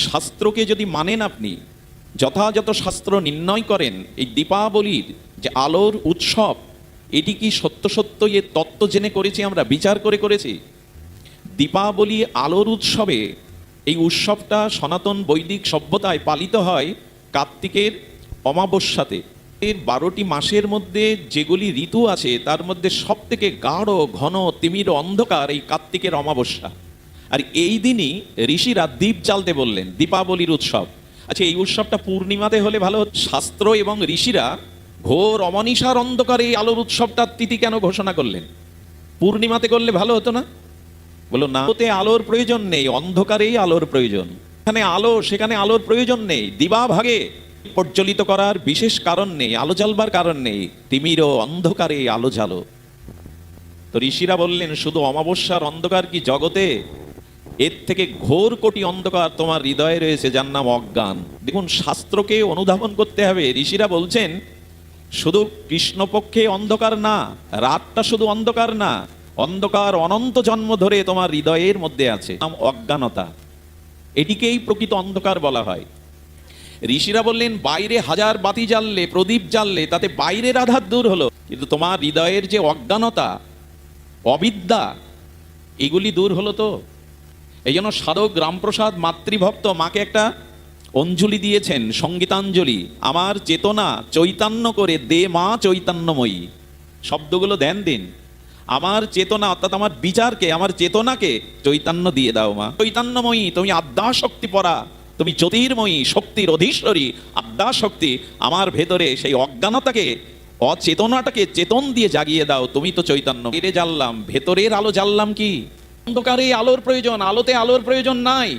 শাস্ত্রকে যদি মানেন, আপনি যথাযথ শাস্ত্র নির্ণয় করেন, এই দীপাবলির যে আলোর উৎসব, এটি কি সত্য সত্য এর তত্ত্ব জেনে করেছি, আমরা বিচার করে করেছি। দীপাবলি আলোর উৎসবে, এই উৎসবটা সনাতন বৈদিক সভ্যতায় পালিত হয় কার্তিকের অমাবস্যাতে। এর 12টি মাসের মধ্যে যেগুলি ঋতু আছে তার মধ্যে সব থেকে গাঢ় ঘন তিমির অন্ধকার এই কার্তিকের অমাবস্যা। আর এই দিনই ঋষিরা দীপ জ্বালতে বললেন, দীপাবলির উৎসব। আচ্ছা, এই উৎসবটা পূর্ণিমাতে হলে ভালো হতো। শাস্ত্র এবং ঋষিরা ঘোর অমনিশার অন্ধকারে এই আলোর উৎসবটার তিথি কেন ঘোষণা করলেন? পূর্ণিমাতে করলে ভালো হতো না? বলো না, ওতে আলোর প্রয়োজন নেই, অন্ধকারেই আলোর প্রয়োজন। এখানে আলো, সেখানে আলোর প্রয়োজন নেই। দিবা ভাগে প্রজ্বলিত করার বিশেষ কারণ নেই, আলো জ্বালবার কারণ নেই। তিমির অন্ধকারে আলো জ্বালো। তো ঋষিরা বললেন, শুধু অমাবস্যার অন্ধকার কি জগতে? এর থেকে ঘোর কোটি অন্ধকার তোমার হৃদয়ে রয়েছে, যার নাম অজ্ঞান। দেখুন, শাস্ত্রকে অনুধাবন করতে হবে। ঋষিরা বলছেন, শুধু কৃষ্ণপক্ষে অন্ধকার না, রাতটা শুধু অন্ধকার না, অন্ধকার অনন্ত জন্ম ধরে তোমার হৃদয়ের মধ্যে আছে, নাম অজ্ঞানতা। এটিকেই প্রকৃত অন্ধকার বলা হয়। ঋষিরা বললেন, বাইরে হাজার বাতি জ্বাললে, প্রদীপ জ্বাললে, তাতে বাইরের আধার দূর হলো, কিন্তু তোমার হৃদয়ের যে অজ্ঞানতা, অবিদ্যা, এগুলি দূর হলো তো? এই জন্য সাধক রামপ্রসাদ মাতৃভক্ত মাকে একটা অঞ্জলি দিয়েছেন, সঙ্গীতাঞ্জলি। আমার চেতনা চৈতন্য করে দে মা চৈতন্যময়ী। শব্দগুলো ধ্যান দিন। আমার চেতনা, অর্থাৎ আমার বিচারকে, আমার চেতনাকে চৈতন্য দিয়ে দাও মা। চৈতন্যময়ী, তুমি আদ্যাশক্তি পরা, তুমি জ্যোতির্ময়ী, শক্তির অধীশ্বরী আদ্যাশক্তি। আমার ভেতরে সেই অজ্ঞানতাকে, অচেতনাটাকে চেতন দিয়ে জাগিয়ে দাও। তুমি তো চৈতন্য। এরে জ্বাললাম, ভেতরের আলো জ্বাললাম কি? অন্ধকারে আলোর প্রয়োজন, আলোতে আলোর প্রয়োজন নাই।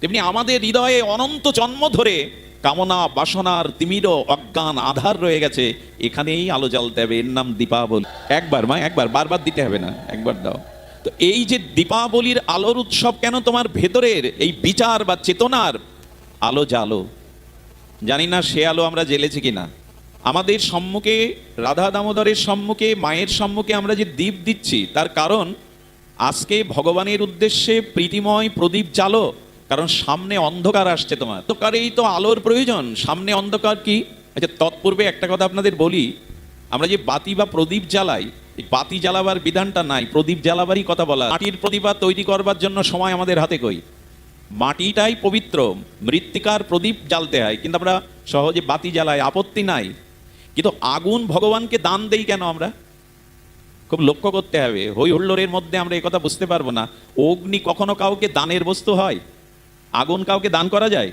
তেমনি আমাদের হৃদয়ে অনন্ত জন্ম ধরে কামনা বাসনার তিমির অজ্ঞান আধার রয়ে গেছে, এখানেই আলো জ্বালতে হবে। এর নাম দীপাবলি। একবার মা, একবার, বারবার দিতে হবে না, একবার দাও। তো এই যে দীপাবলির আলোর উৎসব, কেন? তোমার ভেতরের এই বিচার বা চেতনার আলো জ্বালো। জানি না সে আলো আমরা জ্বেলেছি কিনা। আমাদের সম্মুখে, রাধা দামোদরের সম্মুখে, মায়ের সম্মুখে আমরা যে দীপ দিচ্ছি, তার কারণ আজকে ভগবানের উদ্দেশ্যে প্রীতিময় প্রদীপ জ্বালো, কারণ সামনে অন্ধকার আসছে। তোমার অন্ধকারেই তো আলোর প্রয়োজন, সামনে অন্ধকার কি? আচ্ছা, তৎপূর্বে একটা কথা আপনাদের বলি। আমরা যে বাতি বা প্রদীপ জ্বালাই, এই বাতি জ্বালাবার বিধানটা নাই, প্রদীপ জ্বালাবারই কথা বলা। মাটির প্রদীপ তৈরি করবার জন্য সময় আমাদের হাতে কই? মাটিটাই পবিত্র, মৃত্তিকার প্রদীপ জ্বালতে হয়, কিন্তু আমরা সহজে বাতি জ্বালাই, আপত্তি নাই। কিন্তু আগুন ভগবানকে দান দেই কেন আমরা? খুব লক্ষ্য করতে হবে। হই হুল্লোড়ের মধ্যে আমরা এই কথা বুঝতে পারবো না। অগ্নি কখনো কাউকে দানের বস্তু হয়? আগুন কাউকে দান করা যায়?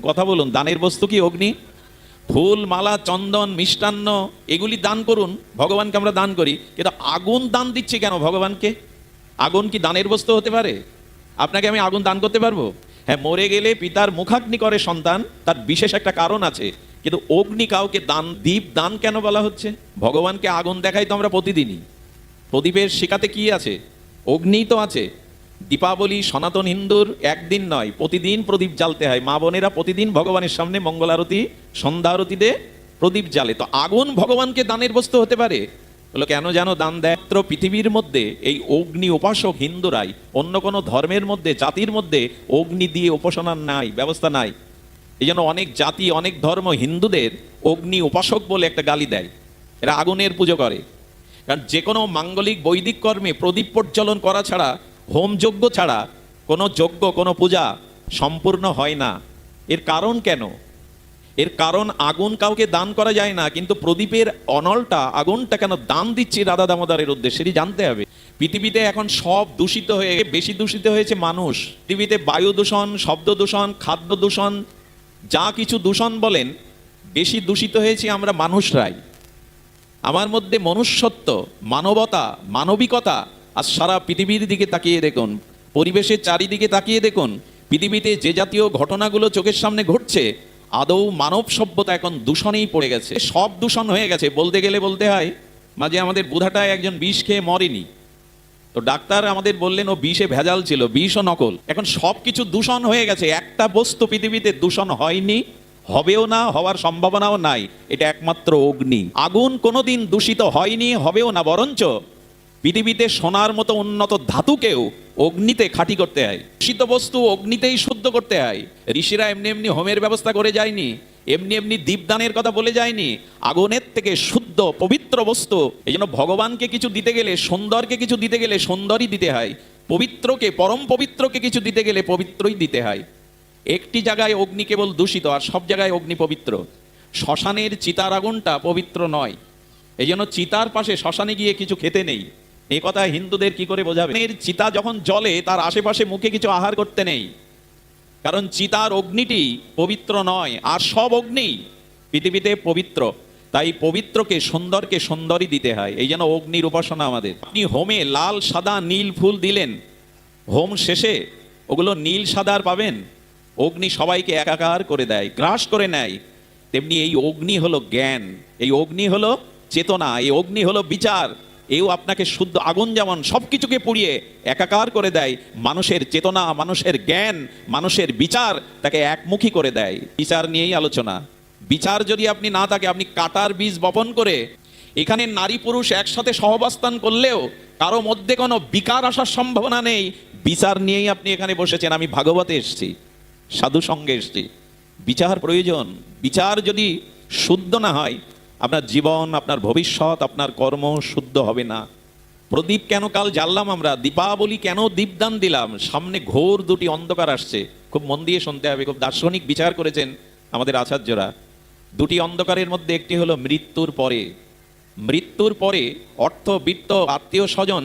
কথা বলুন, দানের বস্তু কি অগ্নি? ফুল, মালা, চন্দন, মিষ্টান্ন, এগুলি দান করুন, ভগবানকে আমরা দান করি। কিন্তু আগুন দান দিচ্ছি কেন ভগবানকে? আগুন কি দানের বস্তু হতে পারে? আপনাকে আমি আগুন দান করতে পারবো? হ্যাঁ, মরে গেলে পিতার মুখাগ্নি করে সন্তান, তার বিশেষ একটা কারণ আছে। কিন্তু অগ্নি কাউকে দান, দীপ দান কেন বলা হচ্ছে? ভগবানকে আগুন দেখাই তো আমরা প্রতিদিনই। প্রদীপের শিখাতে কি আছে? অগ্নি তো আছে। দীপাবলি সনাতন হিন্দুর একদিন নয়, প্রতিদিন প্রদীপ জ্বালতে হয়। মা বোনেরা প্রতিদিন ভগবানের সামনে মঙ্গল আরতি, সন্ধ্যা আরতিতে প্রদীপ জ্বালে। তো আগুন ভগবানকে দানের বস্তু হতে পারে? বলো, কেন যেন দান দেয়? পৃথিবীর মধ্যে এই অগ্নি উপাসক হিন্দুরাই, অন্য কোনো ধর্মের মধ্যে, জাতির মধ্যে অগ্নি দিয়ে উপাসনার নাই, ব্যবস্থা নাই। এই জন্য অনেক জাতি, অনেক ধর্ম হিন্দুদের অগ্নি উপাসক বলে একটা গালি দেয়। এরা আগুনের পুজো করে। কারণ যে কোনো মাঙ্গলিক বৈদিক কর্মে প্রদীপ প্রজ্বলন করা ছাড়া, হোম যজ্ঞ ছাড়া কোনো যজ্ঞ, কোনো পূজা সম্পূর্ণ হয় না। এর কারণ কেন? এর কারণ আগুন কাউকে দান করা যায় না, কিন্তু প্রদীপের অনলটা, আগুনটা কেন দান দিচ্ছি রাধা দামোদরের উদ্দেশ্যে, সেটি জানতে হবে। পৃথিবীতে এখন সব দূষিত হয়ে, বেশি দূষিত হয়েছে মানুষ। পৃথিবীতে বায়ু দূষণ, শব্দ দূষণ, খাদ্য দূষণ, যা কিছু দূষণ বলেন, বেশি দূষিত হয়েছে আমরা মানুষরাই। আমার মধ্যে মনুষ্যত্ব, মানবতা, মানবিকতা, আর সারা পৃথিবীর দিকে তাকিয়ে দেখুন, পরিবেশের চারিদিকে তাকিয়ে দেখুন, পৃথিবীতে যে জাতীয় ঘটনাগুলো চোখের সামনে ঘটছে, আদৌ মানব সভ্যতা এখন দূষণেই পড়ে গেছে। সব দূষণ হয়ে গেছে। বলতে গেলে বলতে হয়, মাঝে আমাদের বুধাটায় একজন বিষ খেয়ে মরেনি, তো ডাক্তার আমাদের বললেন ও বিষে ভেজাল ছিল, বিষ ও নকল। এখন সব কিছু দূষণ হয়ে গেছে। একটা বস্তু পৃথিবীতে দূষণ হয়নি, হবেও না, হওয়ার সম্ভাবনাও নাই, এটা একমাত্র অগ্নি। আগুন কোনোদিন দূষিত হয়নি, হবেও না, বরঞ্চ পৃথিবীতে সোনার মতো উন্নত ধাতুকেও অগ্নিতে খাঁটি করতে হয়, শীত বস্তু অগ্নিতেই শুদ্ধ করতে হয়। ঋষিরা এমনি এমনি হোমের ব্যবস্থা করে যায়নি, এমনি এমনি দীপদানের কথা বলে যায়নি। আগুনের থেকে শুদ্ধ পবিত্র বস্তু। এই জন্য ভগবানকে কিছু দিতে গেলে, সুন্দরকে কিছু দিতে গেলে সুন্দরই দিতে হয়, পবিত্রকে, পরম পবিত্রকে কিছু দিতে গেলে পবিত্রই দিতে হয়। একটি জায়গায় অগ্নি কেবল দূষিত, আর সব জায়গায় অগ্নি পবিত্র। শ্মশানের চিতার আগুনটা পবিত্র নয়, এই জন্য চিতার পাশে শ্মশানে গিয়ে কিছু খেতে নেই। এই কথা হিন্দুদের কি করে বোঝাবে? চিতা যখন জ্বলে তার আশেপাশে মুখে কিছু আহার করতে নেই, কারণ চিতার অগ্নিটি পবিত্র নয়, আর সব অগ্নি পৃথিবীতে পবিত্র। তাই পবিত্রকে, সুন্দরকে সুন্দরই দিতে হয়। এই জন্য অগ্নির উপাসনা আমাদের। আপনি হোমে লাল সাদা নীল ফুল দিলেন, হোম শেষে ওগুলো নীল সাদার পাবেন? অগ্নি সবাইকে একাকার করে দেয়, গ্রাস করে নেয়। তেমনি এই অগ্নি হলো জ্ঞান, এই অগ্নি হলো চেতনা, এই অগ্নি হলো বিচার। এও আপনাকে শুদ্ধ আগুন যেমন সবকিছুকে পুড়িয়ে একাকার করে দেয়, মানুষের চেতনা, মানুষের জ্ঞান, মানুষের বিচার তাকে একমুখী করে দেয়। বিচার নিয়েই আলোচনা। বিচার যদি আপনি না থাকে, আপনি কাটার বীজ বপন করে এখানে নারী পুরুষ একসাথে সহবাস্থান করলেও কারো মধ্যে কোনো বিকার আসার সম্ভাবনা নেই। বিচার নিয়েই আপনি এখানে বসেছেন। আমি ভাগবতে এসেছি, সাধু সঙ্গে এসেছি। বিচার প্রয়োজন। বিচার যদি শুদ্ধ না হয়, আপনার জীবন, আপনার ভবিষ্যৎ, আপনার কর্ম শুদ্ধ হবে না। প্রদীপ কেন কাল জ্বাললাম আমরা, দীপাবলি কেন দীপদান দিলাম? সামনে ঘোর দুটি অন্ধকার আসছে, খুব মন দিয়ে শুনতে হবে। খুব দার্শনিক বিচার করেছেন আমাদের আচার্যরা। দুটি অন্ধকারের মধ্যে একটি হলো মৃত্যুর পরে। মৃত্যুর পরে অর্থ, বিত্ত, আত্মীয় স্বজন,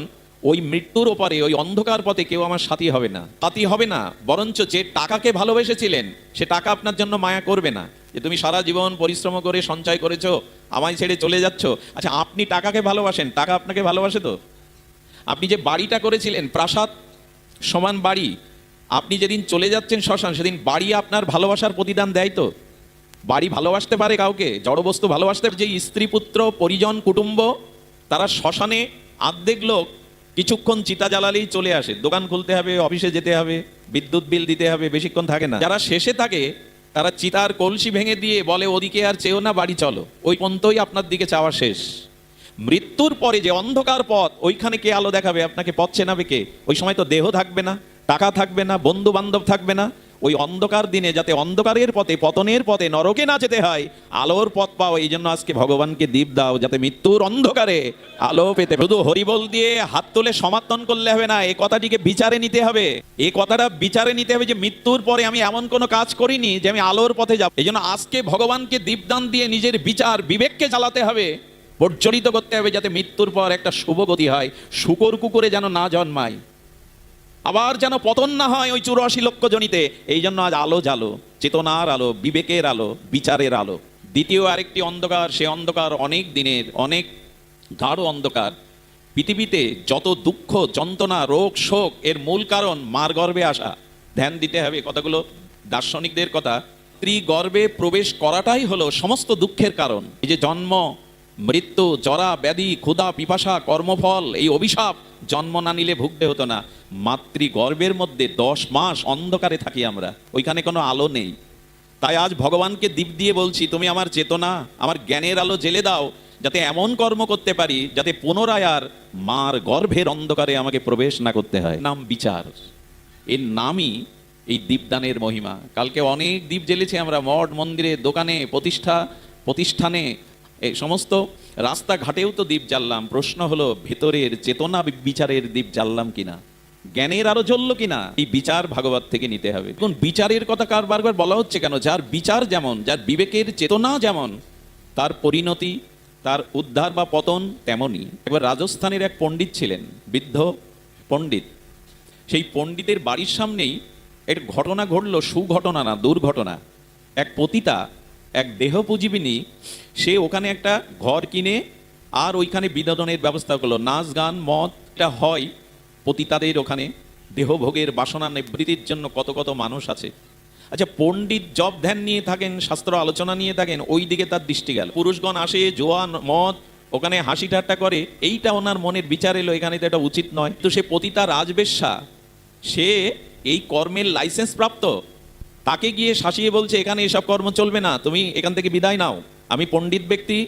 ওই মৃত্যুর ওপরে, ওই অন্ধকার পথে কেউ আমার সাথী হবে না, সাথী হবে না। বরঞ্চ যে টাকাকে ভালোবেসেছিলেন, সে টাকা আপনার জন্য মায়া করবে না, যে তুমি সারা জীবন পরিশ্রম করে সঞ্চয় করেছো, আমায় ছেড়ে চলে যাচ্ছ। আচ্ছা, আপনি টাকাকে ভালোবাসেন, টাকা আপনাকে ভালোবাসে তো? আপনি যে বাড়িটা করেছিলেন, প্রাসাদ সমান বাড়ি, আপনি যেদিন চলে যাচ্ছেন শ্মশান, সেদিন বাড়ি আপনার ভালোবাসার প্রতিদান দেয় তো? বাড়ি ভালোবাসতে পারে কাউকে? জড়বস্তু ভালোবাসতে? যে স্ত্রী, পুত্র, পরিজন, কুটুম্ব, তারা শ্মশানে অর্ধেক লোক কিছুক্ষণ চিতা জ্বালালেই চলে আসে। দোকান খুলতে হবে, অফিসে যেতে হবে, বিদ্যুৎ বিল দিতে হবে, বেশিক্ষণ থাকে না। যারা শেষে থাকে তারা চিতার কলসি ভেঙে দিয়ে বলে, ওদিকে আর চেও না, বাড়ি চলো। ওই পর্যন্তই আপনার দিকে চাওয়া শেষ। মৃত্যুর পরে যে অন্ধকার পথ, ওইখানে কে আলো দেখাবে আপনাকে? পথ চেনাবে কে? ওই সময় তো দেহ থাকবে না, টাকা থাকবে না, বন্ধু বান্ধব থাকবে না। ওই অন্ধকার দিনে যাতে অন্ধকারের পথে, পতনের পথে, নরকে না যেতে হয়, আলোর পথ পাও। এই জন্য আজকে ভগবানকে দীপ দাও, যাতে মৃত্যুর অন্ধকারে আলো পেতে। শুধু হরিবল দিয়ে হাত তুলে সমর্থন করলে হবে না, এই কথাটিকে বিচারে নিতে হবে। এই কথাটা বিচারে নিতে হবে যে মৃত্যুর পরে আমি এমন কোনো কাজ করিনি যে আমি আলোর পথে যাব। এই জন্য আজকে ভগবানকে দীপদান দিয়ে নিজের বিচার, বিবেককে জ্বালাতে হবে, প্রজ্বলিত করতে হবে, যাতে মৃত্যুর পর একটা শুভ গতি হয়। শুকর কুকুরে যেন না জন্মায়, আবার যেন পতন না হয় ওই 84 লক্ষ জনিতে। এই জন্য আজ আলো জ্বালো, চেতনার আলো, বিবেকের আলো, বিচারের আলো। দ্বিতীয় আরেকটি অন্ধকার, সে অন্ধকার অনেক দিনের, অনেক গাঢ় অন্ধকার। পৃথিবীতে যত দুঃখ, যন্ত্রণা, রোগ, শোক, এর মূল কারণ মার গর্ভে আসা। ধ্যান দিতে হবে কথাগুলো, দার্শনিকদের কথা। স্ত্রী গর্ভে প্রবেশ করাটাই হলো সমস্ত দুঃখের কারণ। এই যে জন্ম, মৃত্যু, জরা, ব্যাধি, ক্ষুধা, পিপাসা, কর্মফল, এই অভিশাপ, জন্ম না নিলে ভুগতে হতো না। মাতৃগর্ভের মধ্যে 10 মাস অন্ধকারে থাকি আমরা, ওইখানে কোনো আলো নেই। তাই আজ ভগবানকে দীপ দিয়ে বলছি, তুমি আমার চেতনা, আমার জ্ঞানের আলো জেলে দাও, যাতে এমন কর্ম করতে পারি যাতে পুনরায় আর মার গর্ভের অন্ধকারে আমাকে প্রবেশ না করতে হয়। নাম বিচার, এর নামই এই দীপদানের মহিমা। কালকে অনেক দীপ জ্বেলেছি আমরা, মঠ মন্দিরে, দোকানে, প্রতিষ্ঠানে, এই সমস্ত রাস্তাঘাটেও তো দীপ জ্বাললাম। প্রশ্ন হলো, ভেতরের চেতনা বিচারের দীপ জ্বাললাম কিনা, জ্ঞানের আরো জ্বললো কিনা? এই বিচার ভাগবত থেকে নিতে হবে। এখন বিচারের কথা কার বারবার বলা হচ্ছে কেন? যার বিচার যেমন, যার বিবেকের চেতনা যেমন, তার পরিণতি, তার উদ্ধার বা পতন তেমনই। একবার রাজস্থানের এক পণ্ডিত ছিলেন, বৃদ্ধ পণ্ডিত। সেই পণ্ডিতের বাড়ির সামনেই একটা ঘটনা ঘটলো, সুঘটনা না, দুর্ঘটনা। এক পতিতা, এক দেহপুজীবিনী, সে ওখানে একটা ঘর কিনে আর ওইখানে বিনোদনের ব্যবস্থা করলো। নাচ, গান, মদটা হয় পতিতাদের ওখানে। দেহভোগের বাসনা নিবৃত্তির জন্য কত কত মানুষ আছে। আচ্ছা, পণ্ডিত জব ধ্যান নিয়ে থাকেন, শাস্ত্র আলোচনা নিয়ে থাকেন, ওই দিকে তার দৃষ্টি গেল। পুরুষগণ আসে, জোয়া, মদ, ওখানে হাসি ঠাট্টা করে, এইটা ওনার মনের বিচার এলো, এখানে তো এটা উচিত নয়। তো সে পতিতা রাজবেশ্যা, সে এই কর্মের লাইসেন্স প্রাপ্ত, তাকে গিয়ে শাসিয়ে বলছে, এখানে এসব কর্ম চলবে না, তুমি এখান থেকে বিদায় নাও, আমি পণ্ডিত ব্যক্তি,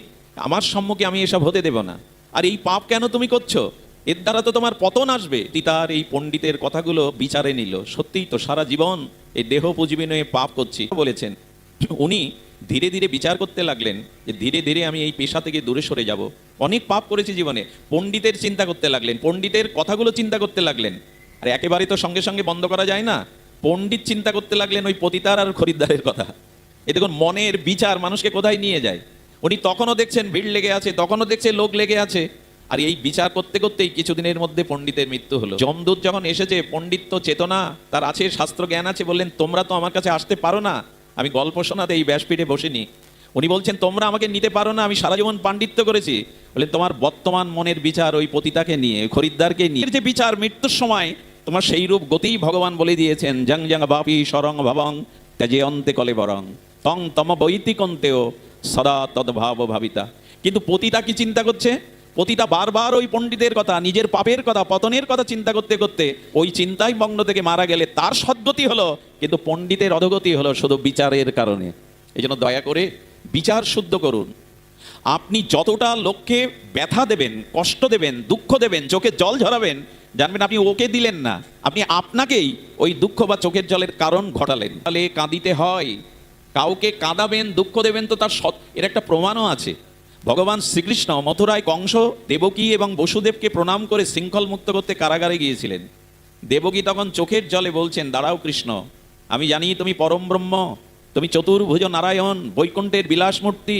আমার সম্মুখে আমি এসব হতে দেব না। আর এই পাপ কেন তুমি করছো? এর দ্বারা তো তোমার পতন আসবে। তার এই পণ্ডিতের কথাগুলো বিচারে নিল, সত্যিই তো সারা জীবন এই দেহ পুঁজিবি নিয়ে পাপ করছি বলেছেন। উনি ধীরে ধীরে বিচার করতে লাগলেন যে ধীরে ধীরে আমি এই পেশা থেকে দূরে সরে যাব, অনেক পাপ করেছি জীবনে। পণ্ডিতের চিন্তা করতে লাগলেন, পণ্ডিতের কথাগুলো চিন্তা করতে লাগলেন। আর একেবারে তো সঙ্গে সঙ্গে বন্ধ করা যায় না। পণ্ডিত চিন্তা করতে লাগলেন ওই পতিতার আর খরিদ্দারের কথা। এ দেখুন মনের বিচার মানুষকে কোথায় নিয়ে যায়। উনি তখনও দেখছেন ভিড় লেগে আছে, তখনও দেখছে লোক লেগে আছে। আর এই বিচার করতে করতেই কিছুদিনের মধ্যে পণ্ডিতের মৃত্যু হলো। যমদূত যখন এসেছে, পণ্ডিত তো চেতনা তার আছে, শাস্ত্র জ্ঞান আছে, বললেন তোমরা তো আমার কাছে আসতে পারো না, আমি গল্প শোনাতে এই ব্যাসপীঠে বসিনি। উনি বলছেন তোমরা আমাকে নিতে পারো না, আমি সারা জীবন পাণ্ডিত্য করেছি। বললেন তোমার বর্তমান মনের বিচার ওই পতিতাকে নিয়ে, খরিদ্দারকে নিয়ে যে বিচার, মৃত্যুর সময় তোমার সেই রূপ গতিই ভগবান বলে দিয়েছেন। জং জং বাপি সরং ভবং ত্যাজে অন্তে কলে বরং তং তম বৈতিকন্তেও সদা তদ্ভাব ভাবিতা। কিন্তু পতিতা কি চিন্তা করছে? পতিতা বারবার ওই পণ্ডিতের কথা, নিজের পাপের কথা, পতনের কথা চিন্তা করতে করতে ওই চিন্তায় মগ্ন থেকে মারা গেলে তার সদ্গতি হলো, কিন্তু পণ্ডিতের অধোগতি হলো শুধু বিচারের কারণে। এই জন্য দয়া করে বিচার শুদ্ধ করুন। আপনি যতটা লোককে ব্যথা দেবেন, কষ্ট দেবেন, দুঃখ দেবেন, চোখে জল ঝরাবেন, জানবেন আপনি ওকে দিলেন না, আপনি আপনাকেই ওই দুঃখ বা চোখের জলের কারণ ঘটালেন। তাহলে কাঁদিতে হয়, কাউকে কাঁদাবেন, দুঃখ দেবেন, তো তার এর একটা প্রমাণও আছে। ভগবান শ্রীকৃষ্ণ মথুরায় কংস, দেবকী এবং বসুদেবকে প্রণাম করে শৃঙ্খল মুক্ত করতে কারাগারে গিয়েছিলেন। দেবকী তখন চোখের জলে বলছেন, দাঁড়াও কৃষ্ণ, আমি জানি তুমি পরম ব্রহ্ম, তুমি চতুর্ভুজ নারায়ণ, বৈকুণ্ঠের বিলাস মূর্তি।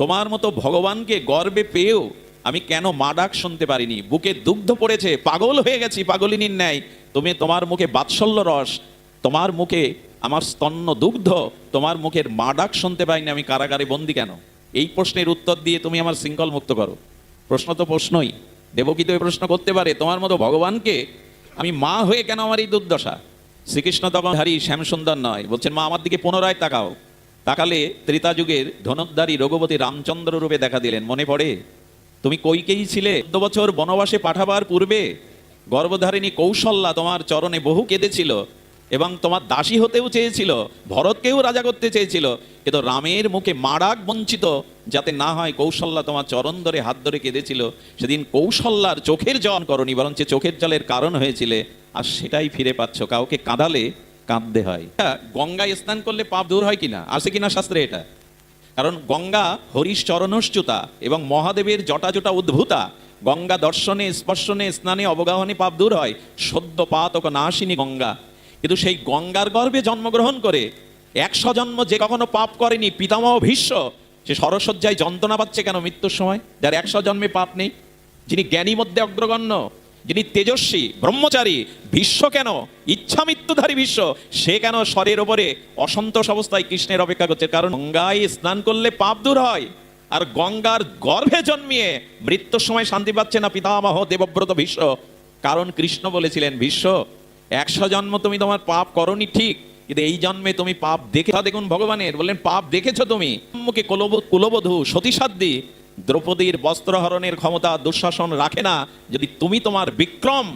তোমার মতো ভগবানকে গর্বে পেয়েও আমি কেন মা ডাক শুনতে পারিনি? বুকে দুগ্ধ পড়েছে, পাগল হয়ে গেছি পাগলিনীর ন্যায়। তুমি তোমার মুখে বাৎসল্য রস, তোমার মুখে আমার স্তন্য দুগ্ধ, তোমার মুখের মা ডাক শুনতে পাইনি, আমি কারাগারে বন্দি কেন? এই প্রশ্নের উত্তর দিয়ে তুমি আমার শৃঙ্খল মুক্ত করো। প্রশ্ন তো প্রশ্নই। দেবকী তো এই প্রশ্ন করতে পারে, তোমার মতো ভগবানকে আমি মা হয়ে কেন আমার এই দুর্দশা? শ্রীকৃষ্ণ তখন হারি শ্যামসুন্দর নয়, বলছেন মা আমার দিকে পুনরায় তাকাও। তাকালে ত্রেতা যুগের ধনুর্ধারী রঘুপতি রামচন্দ্র রূপে দেখা দিলেন। মনে পড়ে তুমি কইকেই ছিলে 14 বছর বনবাসে পাঠাবার পূর্বে গর্ভধারিণী কৌশল্যা তোমার চরণে বহু কেঁদেছিল এবং তোমার দাসী হতেও চেয়েছিল, ভরতকেও রাজা করতে চেয়েছিল, কিন্তু রামের মুখে মারাক বঞ্চিত যাতে না হয় কৌশল্যা তোমার চরণ ধরে হাত ধরে কেঁদেছিল। সেদিন কৌশল্যার চোখের জল করনি, বরঞ্চ চোখের জলের কারণ হয়েছিলে, আর সেটাই ফিরে পাচ্ছ। কাউকে কাঁদালে কাঁদতে হয়। গঙ্গায় স্নান করলে পাপ দূর হয় কিনা, আছে কিনা শাস্ত্রে এটা? কারণ গঙ্গা হরিশ চরণশ্চ্যুতা এবং মহাদেবের জটা জটা উদ্ভূতা। গঙ্গা দর্শনে, স্পর্শনে, স্নানে, অবগাহনে পাপ দূর হয়। সদ্য পাতক নাশিনী গঙ্গা। কিন্তু সেই গঙ্গার গর্ভে জন্মগ্রহণ করে 100 জন্ম যে কখনো পাপ করেনি, পিতামহ ভীষ্ম, সে সরসজ্জায় যন্ত্রণা পাচ্ছে কেন মৃত্যুর সময়? যার 100 জন্মে পাপ নেই, যিনি জ্ঞানী মধ্যে অগ্রগণ্য, যিনি তেজস্বী ব্রহ্মচারী, ভীষ্ম কেন ইচ্ছা মৃত্যুধারী ভীষ্ম, সে কেন স্বরের ওপরে অসন্তোষ অবস্থায় কৃষ্ণের অপেক্ষা করছে? কারণ গঙ্গায় স্নান করলে পাপ দূর হয়। আর গঙ্গার গর্ভে জন্মিয়ে মৃত্যুর সময় শান্তি পাচ্ছে না পিতামহ দেবব্রত ভীষ্ম। কারণ কৃষ্ণ বলেছিলেন, ভীষ্ম 100 জন্ম তুমি তোমার পাপ করনি ঠিক, কিন্তু এই জন্মে তুমি পাপ দেখে। দেখুন ভগবানের বললেন পাপ দেখেছ তুমি। মুখে কুলবধূ সতীসাধ্যী দ্রৌপদীর বস্ত্রহরণের ক্ষমতা দুঃশাসন রাখে না। যদি তুমি তোমার বিক্রম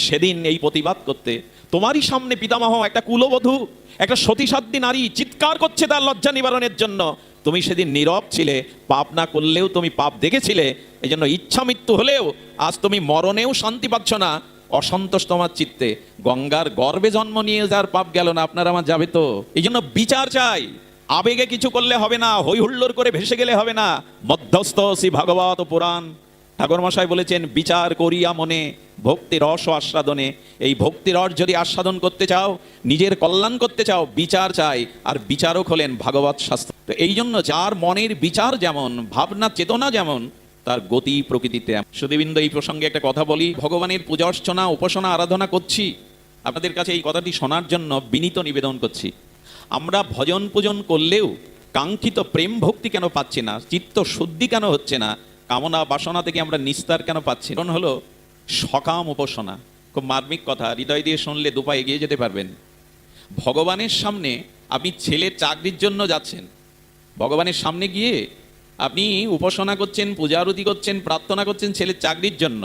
সেদিন এই প্রতিবাদ করতে, তোমারই সামনে পিতামহ একটা কুলবধূ, একটা সতীসাধ্যী নারী চিৎকার করছে তার লজ্জা নিবারণের জন্য, তুমি সেদিন নীরব ছিলে, পাপ না করলেও তুমি পাপ দেখেছিলে। এই জন্য ইচ্ছা মৃত্যু হলেও আজ তুমি মরণেও শান্তি পাচ্ছ না, অসন্তোষ তোমার চিত্তে। গঙ্গার গর্ভে জন্ম নিয়ে যার পাপ গেল না, আপনার আমার যাবে তো? এই জন্য বিচার চাই। আবেগে কিছু করলে হবে না, হই হুল্লোড় করে ভেসে গেলে হবে না। মধ্যস্থ শ্রী ভাগবত পুরাণ ঠাকুর মশাই বলেছেন, বিচার করিয়া মনে ভক্তি রস ও আস্বাদনে। এই ভক্তি রস যদি আস্বাদন করতে চাও, নিজের কল্যাণ করতে চাও, বিচার চাই। আর বিচারক হলেন ভাগবত শাস্ত্র। তো এই জন্য যার মনের বিচার যেমন, ভাবনা চেতনা যেমন, তার গতি প্রকৃতিতে। সুধীবৃন্দ, এই প্রসঙ্গে একটা কথা বলি। ভগবানের পূজা অর্চনা উপাসনা আরাধনা করছি, আপনাদের কাছে এই কথাটি শোনার জন্য বিনীত নিবেদন করছি। আমরা ভজন পূজন করলেও কাঙ্ক্ষিত প্রেম ভক্তি কেন পাচ্ছি না? চিত্ত শুদ্ধি কেন হচ্ছে না? কামনা বাসনা থেকে আমরা নিস্তার কেন পাচ্ছি? কারণ হলো সকাম উপাসনা। খুব মার্মিক কথা, হৃদয় দিয়ে শুনলে দুপা এগিয়ে যেতে পারবেন। ভগবানের সামনে আপনি ছেলের চাকরির জন্য যাচ্ছেন, ভগবানের সামনে গিয়ে আপনি উপাসনা করছেন, পূজা আরতি করছেন, প্রার্থনা করছেন ছেলের চাকরির জন্য।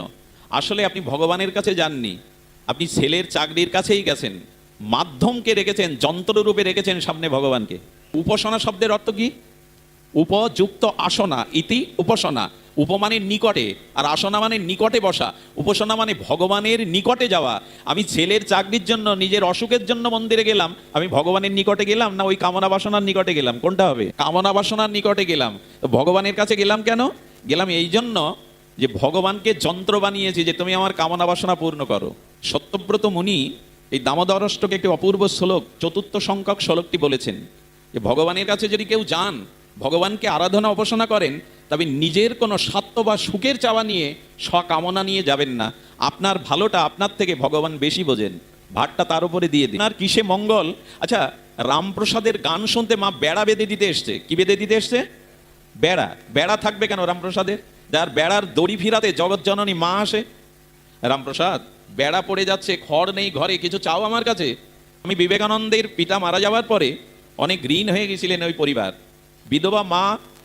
আসলে আপনি ভগবানের কাছে যাননি, আপনি ছেলের চাকরির কাছেই গেছেন। মাধ্যমকে রেখেছেন, যন্ত্ররূপে রেখেছেন সামনে ভগবানকে। উপাসনা শব্দের অর্থ কি? উপযুক্ত আসনা ইতি উপাসনা। উপমানের নিকটে, আর আসনা মানে নিকটে বসা, উপাসনা মানে ভগবানের নিকটে যাওয়া। আমি ছেলের চাকরির জন্য, নিজের অসুখের জন্য মন্দিরে গেলাম, আমি ভগবানের নিকটে গেলাম না ওই কামনা বাসনার নিকটে গেলাম? কোনটা হবে? কামনা বাসনার নিকটে গেলাম। তো ভগবানের কাছে গেলাম কেন? গেলাম এই জন্য যে ভগবানকে যন্ত্র বানিয়েছি যে তুমি আমার কামনা বাসনা পূর্ণ করো। সত্যব্রত মুনি এই দামোদর অষ্টকে একটি অপূর্ব শ্লোক, চতুর্থ সংখ্যক শ্লোকটি বলেছেন যে ভগবানের কাছে যদি কেউ যান, ভগবানকে আরাধনা উপাসনা করেন, তবে নিজের কোনো স্বার্থ বা সুখের চাওয়া নিয়ে, স্বকামনা নিয়ে যাবেন না। আপনার ভালোটা আপনার থেকে ভগবান বেশি বোঝেন, ভারটা তার উপরে দিয়ে দিন। আর কিসে মঙ্গল? আচ্ছা, রামপ্রসাদের গান শুনতে মা বেড়া বেঁধে দিতে এসছে। কি বেঁধে দিতে এসছে? বেড়া। বেড়া থাকবে কেন রামপ্রসাদের? যার বেড়ার দড়ি ফিরাতে জগৎ জননী মা আসে। রামপ্রসাদ, বেড়া পড়ে যাচ্ছে, খড় নেই ঘরে, কিছু চাও আমার কাছে। আমি বিবেকানন্দের পিতা মারা যাওয়ার পরে অনেক ঋণ হয়ে গেছিলেন ওই পরিবার। বিধবা মা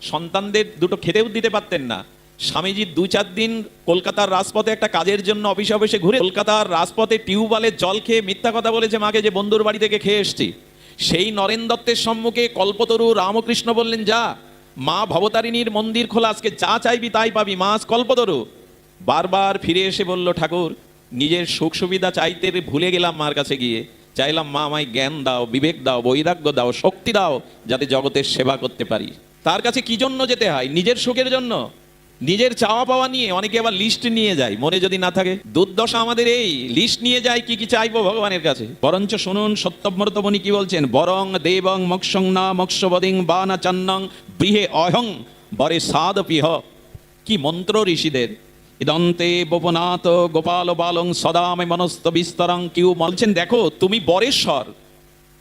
সন্তানদের দুটো খেতেও দিতে পারতেন না। স্বামীজি 2-4 দিন কলকাতার রাজপথে একটা কাজের জন্য অফিসে অফিসে ঘুরে কলকাতার রাজপথে টিউবওয়েলের জল খেয়ে মিথ্যা কথা বলেছে মাকে যে বন্ধুর বাড়ি থেকে খেয়ে এসছি। সেই নরেন দত্তের সম্মুখে কল্পতরু রামকৃষ্ণ বললেন, যা মা ভবতারিণীর মন্দির খোলা, আজকে যা চাইবি তাই পাবি, মা আজ কল্পতরু। বারবার ফিরে এসে বলল, ঠাকুর নিজের সুখ সুবিধা চাইতে ভুলে গেলাম, মার কাছে গিয়ে চাইলাম মা আমায় জ্ঞান দাও, বিবেক দাও, বৈরাগ্য দাও, শক্তি দাও, যাতে জগতের সেবা করতে পারি। তার কাছে কি জন্য যেতে হয়? নিজের সুখের জন্য। নিজের চাওয়া পাওয়া নিয়ে অনেকে আবার লিস্ট নিয়ে যায়, মনে যদি না থাকে। দুর্দশা আমাদের এই, লিস্ট নিয়ে যায় কি কি চাইবো ভগবানের কাছে। বরঞ্চ শুনুন সত্যব্রত মুনি কি বলছেন, বরং দেবং মক্ষং না মক্ষবদিং বা না চান্নং বৃহে অহং বরে সাদ পিহ। কি মন্ত্র ঋষিদের! ইদন্তে বোপনাথ গোপাল বালং সদামে মনস্ত বিস্তরং। কেউ বলছেন, দেখো তুমি বরেশ্বর,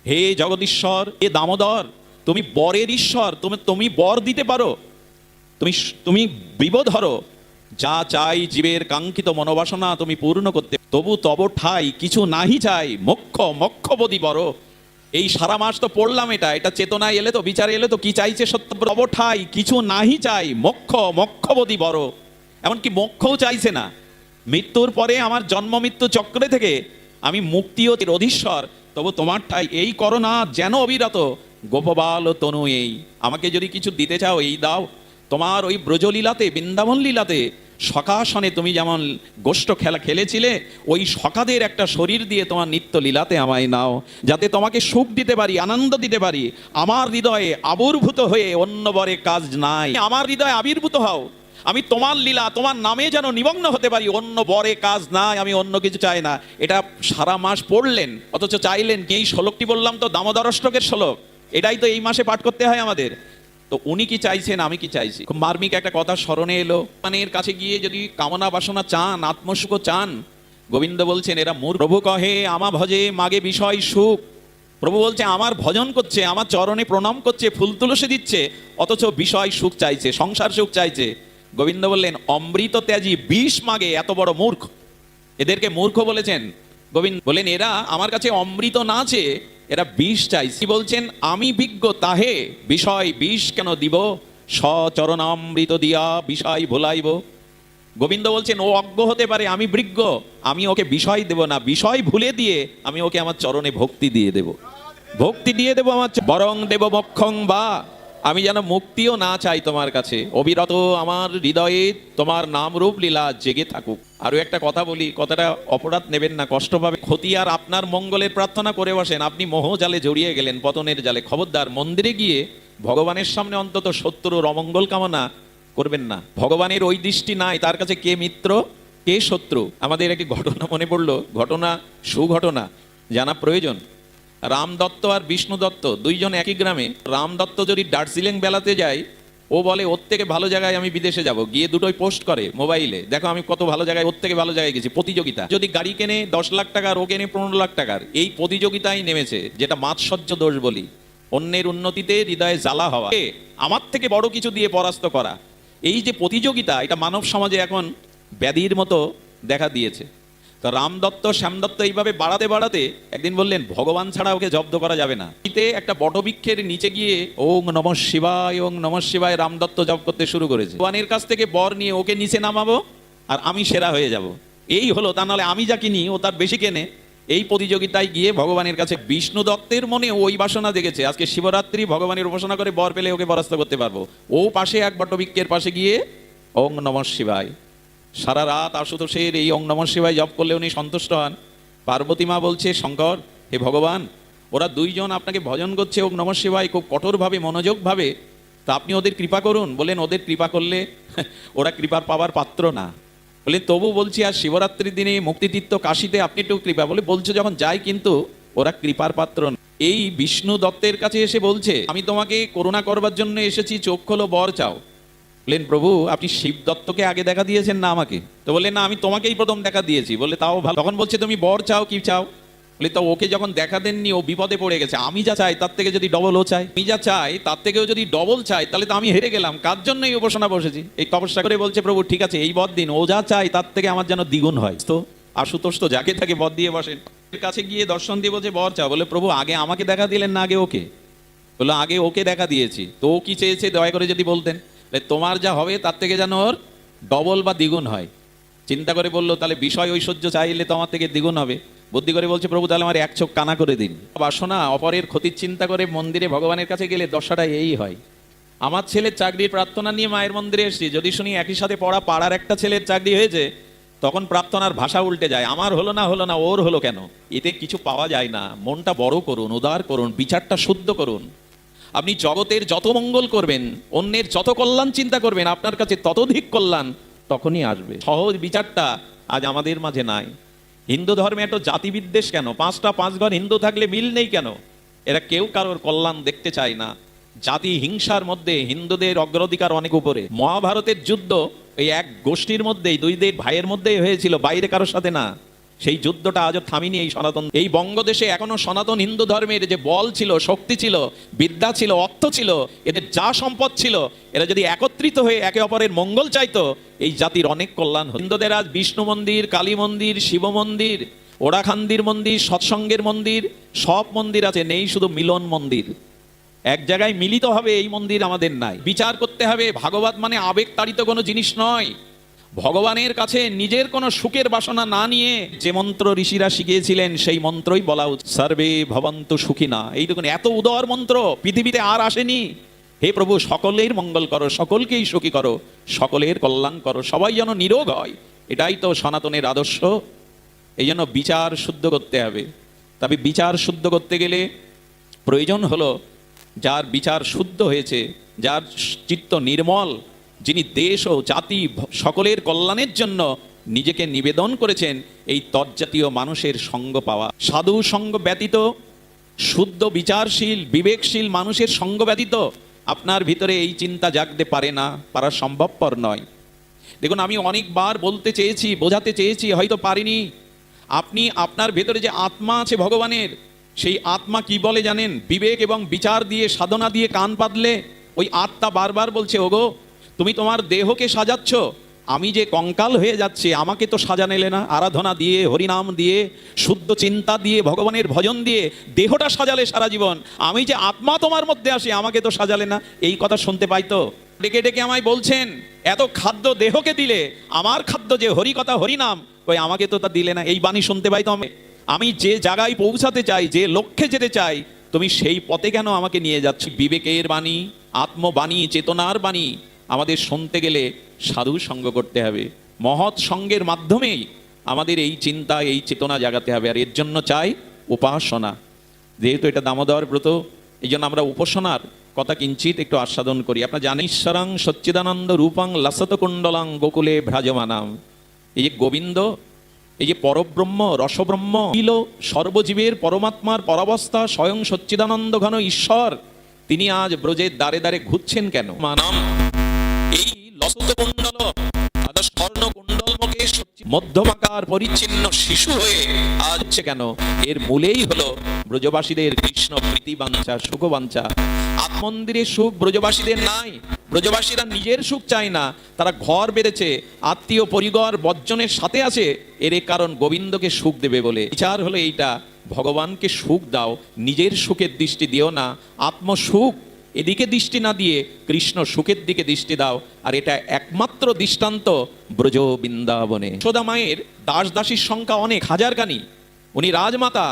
হে জগদীশ্বর, হে দামোদর, তুমি বরের ঈশ্বর, তুমি বর দিতে পারো, তুমি বিবোধরো, যা চাই জীবের কাঙ্ক্ষিত মনোবাসনা তুমি পূর্ণ করতে, তবু তব ঠাই কিছু নাহি চাই, মক্ষবদি বড়। এই সারা মাস তো পড়লাম, এটা চেতনায় এলে তো, বিচারে এলে তো, কি চাইছে সত্য? তব ঠাই কিছু নাহি চাই, মক্ষবদি বড়। এমনকি মোক্ষও চাইছে না। মৃত্যুর পরে আমার জন্ম মৃত্যু চক্রে থেকে আমি মুক্তিও অধীশ্বর, তবু তোমার ঠাই এই করো না যেন অবিরত, গোপবাল তনু এই। আমাকে যদি কিছু দিতে চাও এই দাও। তোমার ওই ব্রজলীলাতে, বৃন্দাবন লীলাতে, সখাসনে তুমি যেমন গোষ্ঠ খেলা খেলেছিলে, ওই সখাদের একটা শরীর দিয়ে তোমার নিত্য লীলাতে আমায় নাও, যাতে তোমাকে সুখ দিতে পারি, আনন্দ দিতে পারি। আমার হৃদয়ে আবির্ভূত হয়ে অন্য বরে কাজ নাই, আমার হৃদয়ে আবির্ভূত হও, আমি তোমার লীলা, তোমার নামে যেন নিমগ্ন হতে পারি, অন্য বরে কাজ নাই, আমি অন্য কিছু চাই না। এটা সারা মাস পড়লেন, অথচ চাইলেন কি? এই শ্লোকটি বললাম তো দামোদর অষ্টকের শ্লোক, এটাই তো এই মাসে পাঠ করতে হয় আমাদের। তো উনি কি চাইছেন, আমি কি চাইছি? খুব মার্মিক একটা কথা স্মরণে এলো। মানে এর কাছে গিয়ে যদি কামনা বাসনা চান, আত্মসুখ চান, গোবিন্দ বলছেন এরা মূর্খ। প্রভু কহে আমা ভজে মাগে বিষয় সুখ। প্রভু বলছে আমার ভজন করছে, আমার চরণে প্রণাম করছে, ফুল তুলসী দিচ্ছে, অথচ বিষয় সুখ চাইছে, সংসার সুখ চাইছে। গোবিন্দ বললেন অমৃত ত্যাজি বিষ মাগে, এত বড় মূর্খ। এদেরকে মূর্খ বলেছেন। গোবিন্দ বলেন এরা আমার কাছে অমৃত না চেয়ে এরা বিষ চাইছে। বলছেন আমি বিজ্ঞ তাহে বিষয় বিষ কেন দিব, সচরণামৃত দিয়া বিষয় ভোলাইব। গোবিন্দ বলছেন ও অজ্ঞ হতে পারে, আমি বিজ্ঞ, আমি ওকে বিষয় দেব না, বিষয় ভুলে দিয়ে আমি ওকে আমার চরণে ভক্তি দিয়ে দেব, ভক্তি দিয়ে দেব আমার। বরং দেব মক্ষং বা, আমি যেন মুক্তিও না চাই তোমার কাছে, অবিরত আমার হৃদয়ে তোমার নাম রূপ লীলা জেগে থাকুক। আরো একটা কথা বলি, কথাটা অপরাধ নেবেন না, কষ্ট পাবে। ক্ষতি আর আপনার মঙ্গলের প্রার্থনা করে বসেন, আপনি মোহ জালে জড়িয়ে গেলেন, পতনের জালে। খবরদার, মন্দিরে গিয়ে ভগবানের সামনে অন্তত শত্রুর অমঙ্গল কামনা করবেন না। ভগবানের ওই দৃষ্টি নাই, তার কাছে কে মিত্র কে শত্রু। আমাদের একটি ঘটনা মনে পড়লো, ঘটনা সুঘটনা জানা প্রয়োজন। রাম দত্ত আর বিষ্ণু দত্ত দুইজন একই গ্রামে। রাম দত্ত যদি দার্জিলিং বেলাতে যায়, ও বলে ওর থেকে ভালো জায়গায় আমি বিদেশে যাব, গিয়ে দুটোই পোস্ট করে মোবাইলে, দেখো আমি কত ভালো জায়গায়, ওর থেকে ভালো জায়গায় গেছি। প্রতিযোগিতা, যদি গাড়ি কেনে 10 লাখ টাকার, ও কেনে 15 লাখ টাকার, এই প্রতিযোগিতায় নেমেছে, যেটা মাৎসর্য দোষ বলি। অন্যের উন্নতিতে হৃদয়ে জ্বালা হওয়া, আমার থেকে বড় কিছু দিয়ে পরাস্ত করা, এই যে প্রতিযোগিতা, এটা মানব সমাজে এখন ব্যাধির মতো দেখা দিয়েছে। তো রাম দত্ত শ্যাম দত্ত এইভাবে বাড়াতে বাড়াতে একদিন বললেন ভগবান ছাড়া ওকে জব্দ করা যাবে না। একটা বটবৃক্ষের নিচে গিয়ে ওং নমঃ শিবায়, ওং নমঃ শিবায় রাম দত্ত জপ করতে শুরু করেছে। ভগবানের কাছ থেকে বর নিয়ে ওকে নিচে নামাবো আর আমি সেরা হয়ে যাব, এই হলো। তা নাহলে আমি যা কিনি ও তার বেশি কেনে, এই প্রতিযোগিতায় গিয়ে ভগবানের কাছে বিষ্ণু দত্তের মনে ওই বাসনা জেগেছে, আজকে শিবরাত্রি ভগবানের উপাসনা করে বর পেলে ওকে পরাস্ত করতে পারবো। ও পাশে এক বটবৃক্ষের পাশে গিয়ে ওং নমঃ শিবায় সারা রাত আশুতোষের এই ওং নমঃ শিবায় জপ করলে উনি সন্তুষ্ট হন। পার্বতী মা বলছে, শঙ্কর হে ভগবান, ওরা দুইজন আপনাকে ভজন করছে ওং নমঃ শিবায় খুব কঠোরভাবে মনোযোগভাবে, তা আপনি ওদের কৃপা করুন। বলেন ওদের কৃপা করলে ওরা কৃপার পাওয়ার পাত্র না। বলে তবু বলছি আর শিবরাত্রির দিনে মুক্তিতীর্থ কাশীতে আপনি একটু কৃপা বলে বলছে যখন যাই, কিন্তু ওরা কৃপার পাত্র না। এই বিষ্ণু দত্তের কাছে এসে বলছে, আমি তোমাকে করুণা করবার জন্য এসেছি, চোখ খোলো, বর চাও। বললেন প্রভু আপনি শিব দত্তকে আগে দেখা দিয়েছেন না আমাকে? তো বললেন না, আমি তোমাকেই প্রথম দেখা দিয়েছি। বলে তাও ভালো। তখন বলছে তুমি বর চাও, কি চাও? বলে তো ওকে যখন দেখা দেননি ও বিপদে পড়ে গেছে, আমি যা চাই তার থেকে যদি ডবল ও চাই, আমি যা চাই তার থেকেও যদি ডবল চাই, তাহলে তো আমি হেরে গেলাম। কার জন্য এই উপাসনা বসেছি? এই তপস্যা করে বলছে প্রভু ঠিক আছে এই বর দিন, ও যা চাই তার থেকে আমার যেন দ্বিগুণ হয়। তো আশুতোষ তো যাকে তাকে বর দিয়ে বসেন। কাছে গিয়ে দর্শন দিয়ে বলছে বর চাও। বলে প্রভু আগে আমাকে দেখা দিলেন না আগে ওকে? বললো আগে ওকে দেখা দিয়েছি। তো ও কি চেয়েছে দয়া করে যদি বলতেন। তোমার যা হবে তার থেকে যেন ওর ডবল বা দ্বিগুণ হয়। চিন্তা করে বললো তাহলে বিষয় ঐশ্বর্য চাইলে তো আমার থেকে দ্বিগুণ হবে। বুদ্ধি করে বলছে প্রভু তাহলে আমার এক চোখ কানা করে দিন। বাসনা অপরের ক্ষতির চিন্তা করে মন্দিরে ভগবানের কাছে গেলে দশাটা এই হয়। আমার ছেলের চাকরির প্রার্থনা নিয়ে মায়ের মন্দিরে এসেছি, যদি শুনি একই সাথে পড়া পাড়ার একটা ছেলের চাকরি হয়েছে, তখন প্রার্থনার ভাষা উল্টে যায়। আমার হলো না ওর হলো কেন? এতে কিছু পাওয়া যায় না। মনটা বড় করুন, উদার করুন, বিচারটা শুদ্ধ করুন। আপনি জগতের যত মঙ্গল করবেন, অন্যের যত কল্যাণ চিন্তা করবেন, আপনার কাছে ততোধিক কল্যাণ তখনই আসবে। সহজ বিচারটা আজ আমাদের মাঝে নাই। হিন্দু ধর্মে এত জাতি বিদ্বেষ কেন? পাঁচ ঘর হিন্দু থাকলে মিল নেই কেন? এরা কেউ কারোর কল্যাণ দেখতে চায় না। জাতি হিংসার মধ্যে হিন্দুদের অগ্রাধিকার অনেক উপরে। মহাভারতের যুদ্ধ এই এক গোষ্ঠীর মধ্যেই, দুই ভাইয়ের মধ্যেই হয়েছিল, বাইরে কারোর সাথে না। সেই যুদ্ধটা আজও থামিনি এই সনাতন। এই বঙ্গদেশে এখনো সনাতন হিন্দু ধর্মের যে বল ছিল, শক্তি ছিল, বিদ্যা ছিল, অর্থ ছিল, এদের যা সম্পদ ছিল, এরা যদি একত্রিত হয়ে একে অপরের মঙ্গল চাইতো, এই জাতির অনেক কল্যাণ হতো। হিন্দুদের আজ বিষ্ণু মন্দির, কালী মন্দির, শিব মন্দির, ওড়াখান্দির মন্দির, সৎসঙ্গের মন্দির, সব মন্দির আছে, নেই শুধু মিলন মন্দির। এক জায়গায় মিলিত হবে এই মন্দির আমাদের নাই। বিচার করতে হবে, ভাগবত মানে আবেগ তাড়িত কোনো জিনিস নয়। ভগবানের কাছে নিজের কোনো সুখের বাসনা না নিয়ে যে মন্ত্র ঋষিরা শিখিয়েছিলেন সেই মন্ত্রই বলা উচিত। সর্বে ভবন্তু সুখিনা, এই দেখুন এত উদার মন্ত্র পৃথিবীতে আর আসেনি। হে প্রভু সকলের মঙ্গল করো, সকলকেই সুখী করো, সকলের কল্যাণ করো, সবাই যেন নিরোগ হয়, এটাই তো সনাতনের আদর্শ। এই জন্য বিচার শুদ্ধ করতে হবে। তবে বিচার শুদ্ধ করতে গেলে প্রয়োজন হলো যার বিচার শুদ্ধ হয়েছে, যার চিত্ত নির্মল, যিনি দেশ ও জাতি সকলের কল্যাণের জন্য নিজেকে নিবেদন করেছেন, এই তজ্জাতীয় মানুষের সঙ্গ পাওয়া। সাধু সঙ্গ ব্যতীত, শুদ্ধ বিচারশীল বিবেকশীল মানুষের সঙ্গ ব্যতীত আপনার ভিতরে এই চিন্তা জাগতে পারে না, পারা সম্ভবপর নয়। দেখুন আমি অনেকবার বলতে চেয়েছি, বোঝাতে চেয়েছি, হয়তো পারিনি। আপনি আপনার ভেতরে যে আত্মা আছে ভগবানের, সেই আত্মা কি বলে জানেন? বিবেক এবং বিচার দিয়ে, সাধনা দিয়ে কান পাতলে ওই আত্মা বারবার বলছে ওগো তুমি তোমার দেহকে সাজাচ্ছ, আমি যে কঙ্কাল হয়ে যাচ্ছে আমাকে তো সাজানেলে না। আরাধনা দিয়ে, হরিনাম দিয়ে, শুদ্ধ চিন্তা দিয়ে, ভগবানের ভজন দিয়ে দেহটা সাজালে সারা জীবন, আমি যে আত্মা তোমার মধ্যে আসি আমাকে তো সাজালে না। এই কথা শুনতে পাই তো। ডেকে ডেকে আমায় বলছেন এত খাদ্য দেহকে দিলে, আমার খাদ্য যে হরি কথা হরিনাম, ওই আমাকে তো তা দিলে না। এই বাণী শুনতে পাই তো। আমি যে জায়গায় পৌঁছাতে চাই, যে লক্ষ্যে যেতে চাই, তুমি সেই পথে কেন আমাকে নিয়ে যাচ্ছ? বিবেকের বাণী, আত্মবাণী, চেতনার বাণী আমাদের শুনতে গেলে সাধু সঙ্গ করতে হবে। মহৎ সঙ্গের মাধ্যমেই আমাদের এই চিন্তা, এই চেতনা জাগাতে হবে। আর এর জন্য চাই উপাসনা। যেহেতু এটা দামোদর ব্রত, এই জন্য আমরা উপাসনার কথা কিঞ্চিত একটু আস্বাদন করি। আপনারা জানেন ঈশ্বরাং সচ্চিদানন্দ রূপাং লাসত কুণ্ডলাং গোকুলে ভ্রাজমানাম। এই যে গোবিন্দ, এই যে পরব্রহ্ম, রসব্রহ্ম, ছিল সর্বজীবের পরমাত্মার পরাবস্থা, স্বয়ং সচ্চিদানন্দ ঘন ঈশ্বর, তিনি আজ ব্রজের দ্বারে দ্বারে ঘুরছেন কেন? মানাম এই লসত কুণ্ডল স্বর্ণ কুণ্ডল মুখে মধ্যমাকার পরিচ্ছিন্ন শিশু হয়ে আজ কেন? এর মূলেই হলো ব্রজবাসীদের কৃষ্ণ প্রীতি বাঞ্ছা, সুখ বাঞ্ছা। আত্মমন্দিরের সুখ ব্রজবাসীদের নাই। ব্রজবাসীরা নিজের সুখ চায় না, তারা ঘর বেঁধেছে, আত্মীয় পরিবার বর্জনের সাথে আছে, এর কারণ গোবিন্দকে সুখ দেবে বলে। বিচার হলো এইটা, ভগবানকে সুখ দাও, নিজের সুখের দৃষ্টি দিও না। আত্মসুখ এদিকে দৃষ্টি না দিয়ে কৃষ্ণ সুখের দিকে দৃষ্টি দাও। আর এটা একমাত্র দৃষ্টান্ত ব্রজ বৃন্দাবনে। যশোদা মায়ের দাস দাসীর সংখ্যা অনেক, হাজারখানি, উনি রাজমাতা,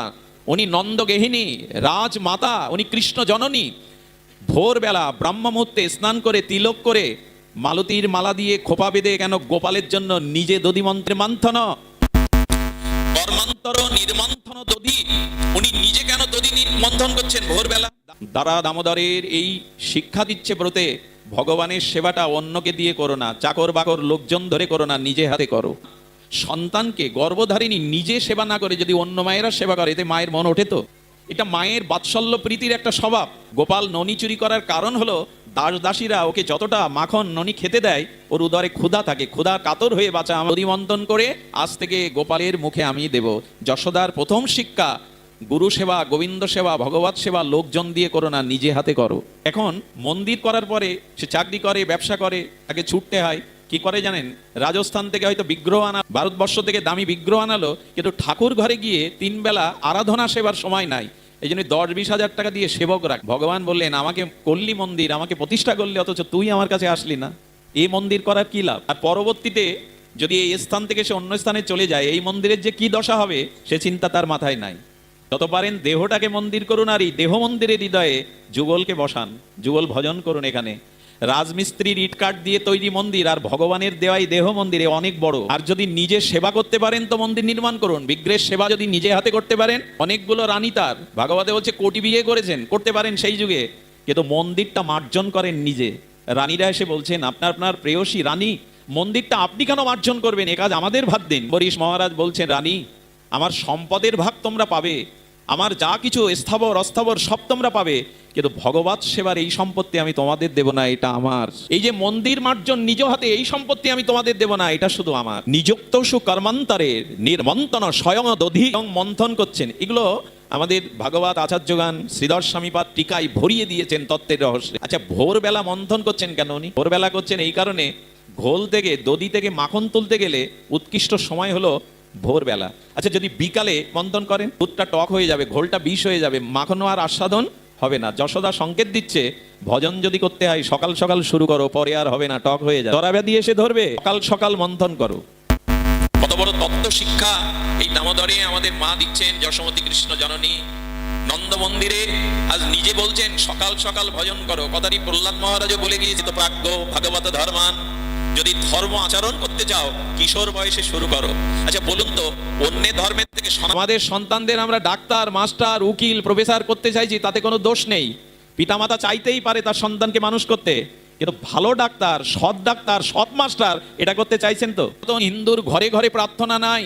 উনি নন্দগেহিনী রাজমাতা, উনি কৃষ্ণ জননী। ভোরবেলা ব্রাহ্ম মুহূর্তে স্নান করে তিলক করে মালতীর মালা দিয়ে খোপা বেঁধে কেন গোপালের জন্য নিজে দধিমন্ত্রে মন্থন, কর্মান্তর নির্মন্থন দধি, উনি নিজে কেন দধি মন্থন করছেন ভোরবেলা? দ্বারা দামোদরের এই শিক্ষা দিচ্ছে ব্রতে, ভগবানের সেবাটা অন্যকে দিয়ে করো না, চাকর বাকর লোকজন ধরে করো না, নিজে হাতে করো। সন্তানকে গর্ভধারিণী নিজে সেবা না করে যদি অন্য মায়েরা সেবা করে, এতে মায়ের মন ওঠে? তো এটা মায়ের বাৎসল্য প্রীতির একটা স্বভাব। গোপাল ননি চুরি করার কারণ হলো দাস দাসীরা ওকে যতটা মাখন ননি খেতে দেয়, ওর উদরে ক্ষুধা থাকে, ক্ষুধা কাতর হয়ে বাঁচা। দধিমন্থন করে আজ থেকে গোপালের মুখে আমি দেব। যশোদার প্রথম শিক্ষা, গুরু সেবা, গোবিন্দ সেবা, ভগবত সেবা লোকজন দিয়ে করো না, নিজে হাতে করো। এখন মন্দির করার পরে সে চাকরি করে, ব্যবসা করে, তাকে ছুটতে হয়। কি করে জানেন? রাজস্থান থেকে হয়তো বিগ্রহ আনা, ভারতবর্ষ থেকে দামি বিগ্রহ আনালো, কিন্তু ঠাকুর ঘরে গিয়ে 3 বেলা আরাধনা সেবার সময় নাই। এই জন্য 10-20 হাজার টাকা দিয়ে সেবক রাখ। ভগবান বললেন, আমাকে করলি মন্দির, আমাকে প্রতিষ্ঠা করলি, অথচ তুই আমার কাছে আসলি না, এই মন্দির করার কি লাভ? আর পরবর্তীতে যদি এই স্থান থেকে সে অন্য স্থানে চলে যায়, এই মন্দিরের যে কি দশা হবে সে চিন্তা তার মাথায় নাই। যত পারেন দেহটাকে মন্দির করুন, আর এই দেহ মন্দিরের হৃদয়ে যুগলকে বসান, যুগল ভজন করুন। এখানে রাজমিস্ত্রির ইট কাঠ দিয়ে তৈরি মন্দির আর ভগবানের দেওয়াই দেহ মন্দিরে অনেক বড়। আর যদি নিজে সেবা করতে পারেন তো মন্দির নির্মাণ করুন। বিগ্রহের সেবা যদি নিজে হাতে করতে পারেন, অনেকগুলো রানী তার ভাগবতে বলছে কোটি বিয়ে করেছেন, করতে পারেন সেই যুগে, কিন্তু মন্দিরটা মার্জন করেন নিজে। রানীরা এসে বলছেন, আপনার প্রেয়সী রানী, মন্দিরটা আপনি কেন মার্জন করবেন? এ কাজ আমাদের ভাগ দিন। বরিশ মহারাজ বলছেন, রানী আমার সম্পদের ভাগ তোমরা পাবে, আমার যা কিছু স্থাবর অস্থাবর সব তোমরা পাবে, কিন্তু ভগবত সেবার এই সম্পত্তি আমি তোমাদের দেব না, এটা আমার। এই যে মন্দির মার্জন নিজ হাতে, এই সম্পত্তি আমি তোমাদের দেব না, এটা শুধু আমার। নিযুক্ত কর্মান্তরের নির্মন্থন স্বয়ং দধি মন্থন করছেন। এগুলো আমাদের ভাগবত আচার্যগান শ্রীধর স্বামীপাদ টিকায় ভরিয়ে দিয়েছেন তত্ত্বের রহস্যে। আচ্ছা, ভোরবেলা মন্থন করছেন কেন উনি? ভোরবেলা করছেন এই কারণে, ঘোল থেকে দধি থেকে মাখন তুলতে গেলে উৎকৃষ্ট সময় হলো ভোরবেলা। আচ্ছা, যদি বিকালে মন্থন করেন, দুধটা টক হয়ে যাবে, ঘোলটা বিষ হয়ে যাবে, মাখনও আর আস্বাদন হবে না। যশোদা সংকেত দিচ্ছে, ভজন যদি করতে হয় সকাল সকাল শুরু করো, পরে আর হবে না, টক হয়ে যাবে, ধরাব্যাধি এসে ধরবে, সকাল সকাল মন্থন করো। কত বড় তত্ত্ব শিক্ষা এই দামোদরে আমাদের মা দিচ্ছেন, যশোমতী কৃষ্ণ জননী। নন্দ মন্দিরে আজ নিজে বলছেন সকাল সকাল ভজন করো। কথাটি প্রহ্লাদ মহারাজও বলে গিয়েছে, তো প্রাজ্ঞ ভাগবত ধর্মান, যদি ধর্ম আচরণ করতে চাও কিশোর বয়সে শুরু করো। আচ্ছা বলুন তো, অন্য ধর্মের থেকে আমাদের সন্তানদের আমরা ডাক্তার, মাস্টার, উকিল, প্রফেসর করতে চাইছি, তাতে কোনো দোষ নেই। পিতামাতা চাইতেই পারে তার সন্তানকে মানুষ করতে, কিন্তু ভালো ডাক্তার, সৎ মাস্টার এটা করতে চাইছেন তো? হিন্দুর ঘরে ঘরে প্রার্থনা নাই,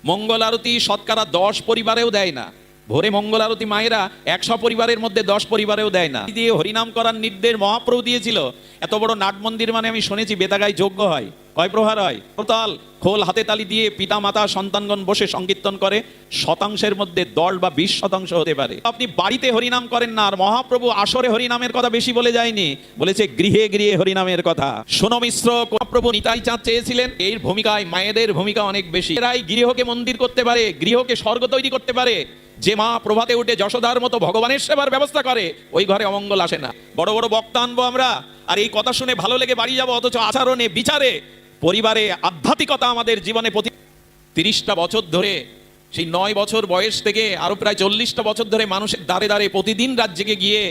মঙ্গল আরতি শতকরা 10 পরিবারেও দেয় না। ভোরে মঙ্গল আরতি মায়েরা 100 পরিবারের মধ্যে 10 পরিবারেও দেয় না। দিয়ে হরিনাম করার নির্দেশ মহাপ্রভু দিয়েছিল। এত বড় নাট মন্দির মানে আমি শুনেছি বেতাগায় যজ্ঞ হয়, কয় প্রহার হয়? তাল খোল হাতে তালি দিয়ে পিতা মাতা সন্তানগণ বসে সংকীর্তন করে, শতাংশের মধ্যে 10 বা 20% হতে পারে। আপনি বাড়িতে হরিনাম করেন না। আর মহাপ্রভু আসরে হরিনামের কথা বেশি বলে যায়নি, বলেছে গৃহে গৃহে হরিনামের কথা। সোনু মিশ্র মহাপ্রভু নিতাই চাঁদ চেয়েছিলেন, এই ভূমিকায় মায়েদের ভূমিকা অনেক বেশি। এরাই গৃহকে মন্দির করতে পারে, গৃহকে স্বর্গ তৈরি করতে পারে। যে মা প্রভাতে উঠে যশোদার মতো ভগবানের সেবার ব্যবস্থা করে, ওই ঘরে অমঙ্গল আসে না। বড় বড় বক্তা আনবো আমরা, আর এই কথা শুনে ভালো লেগে বাড়ি যাবো, অথচ আচরণে বিচারে পরিবারে আধ্যাত্মিকতা আমাদের জীবনে 30টা বছর ধরে, সেই 9 বছর বয়স থেকে আরো প্রায় 40টা বছর ধরে মানুষের দ্বারে দ্বারে প্রতিদিন রাজ্যে গিয়ে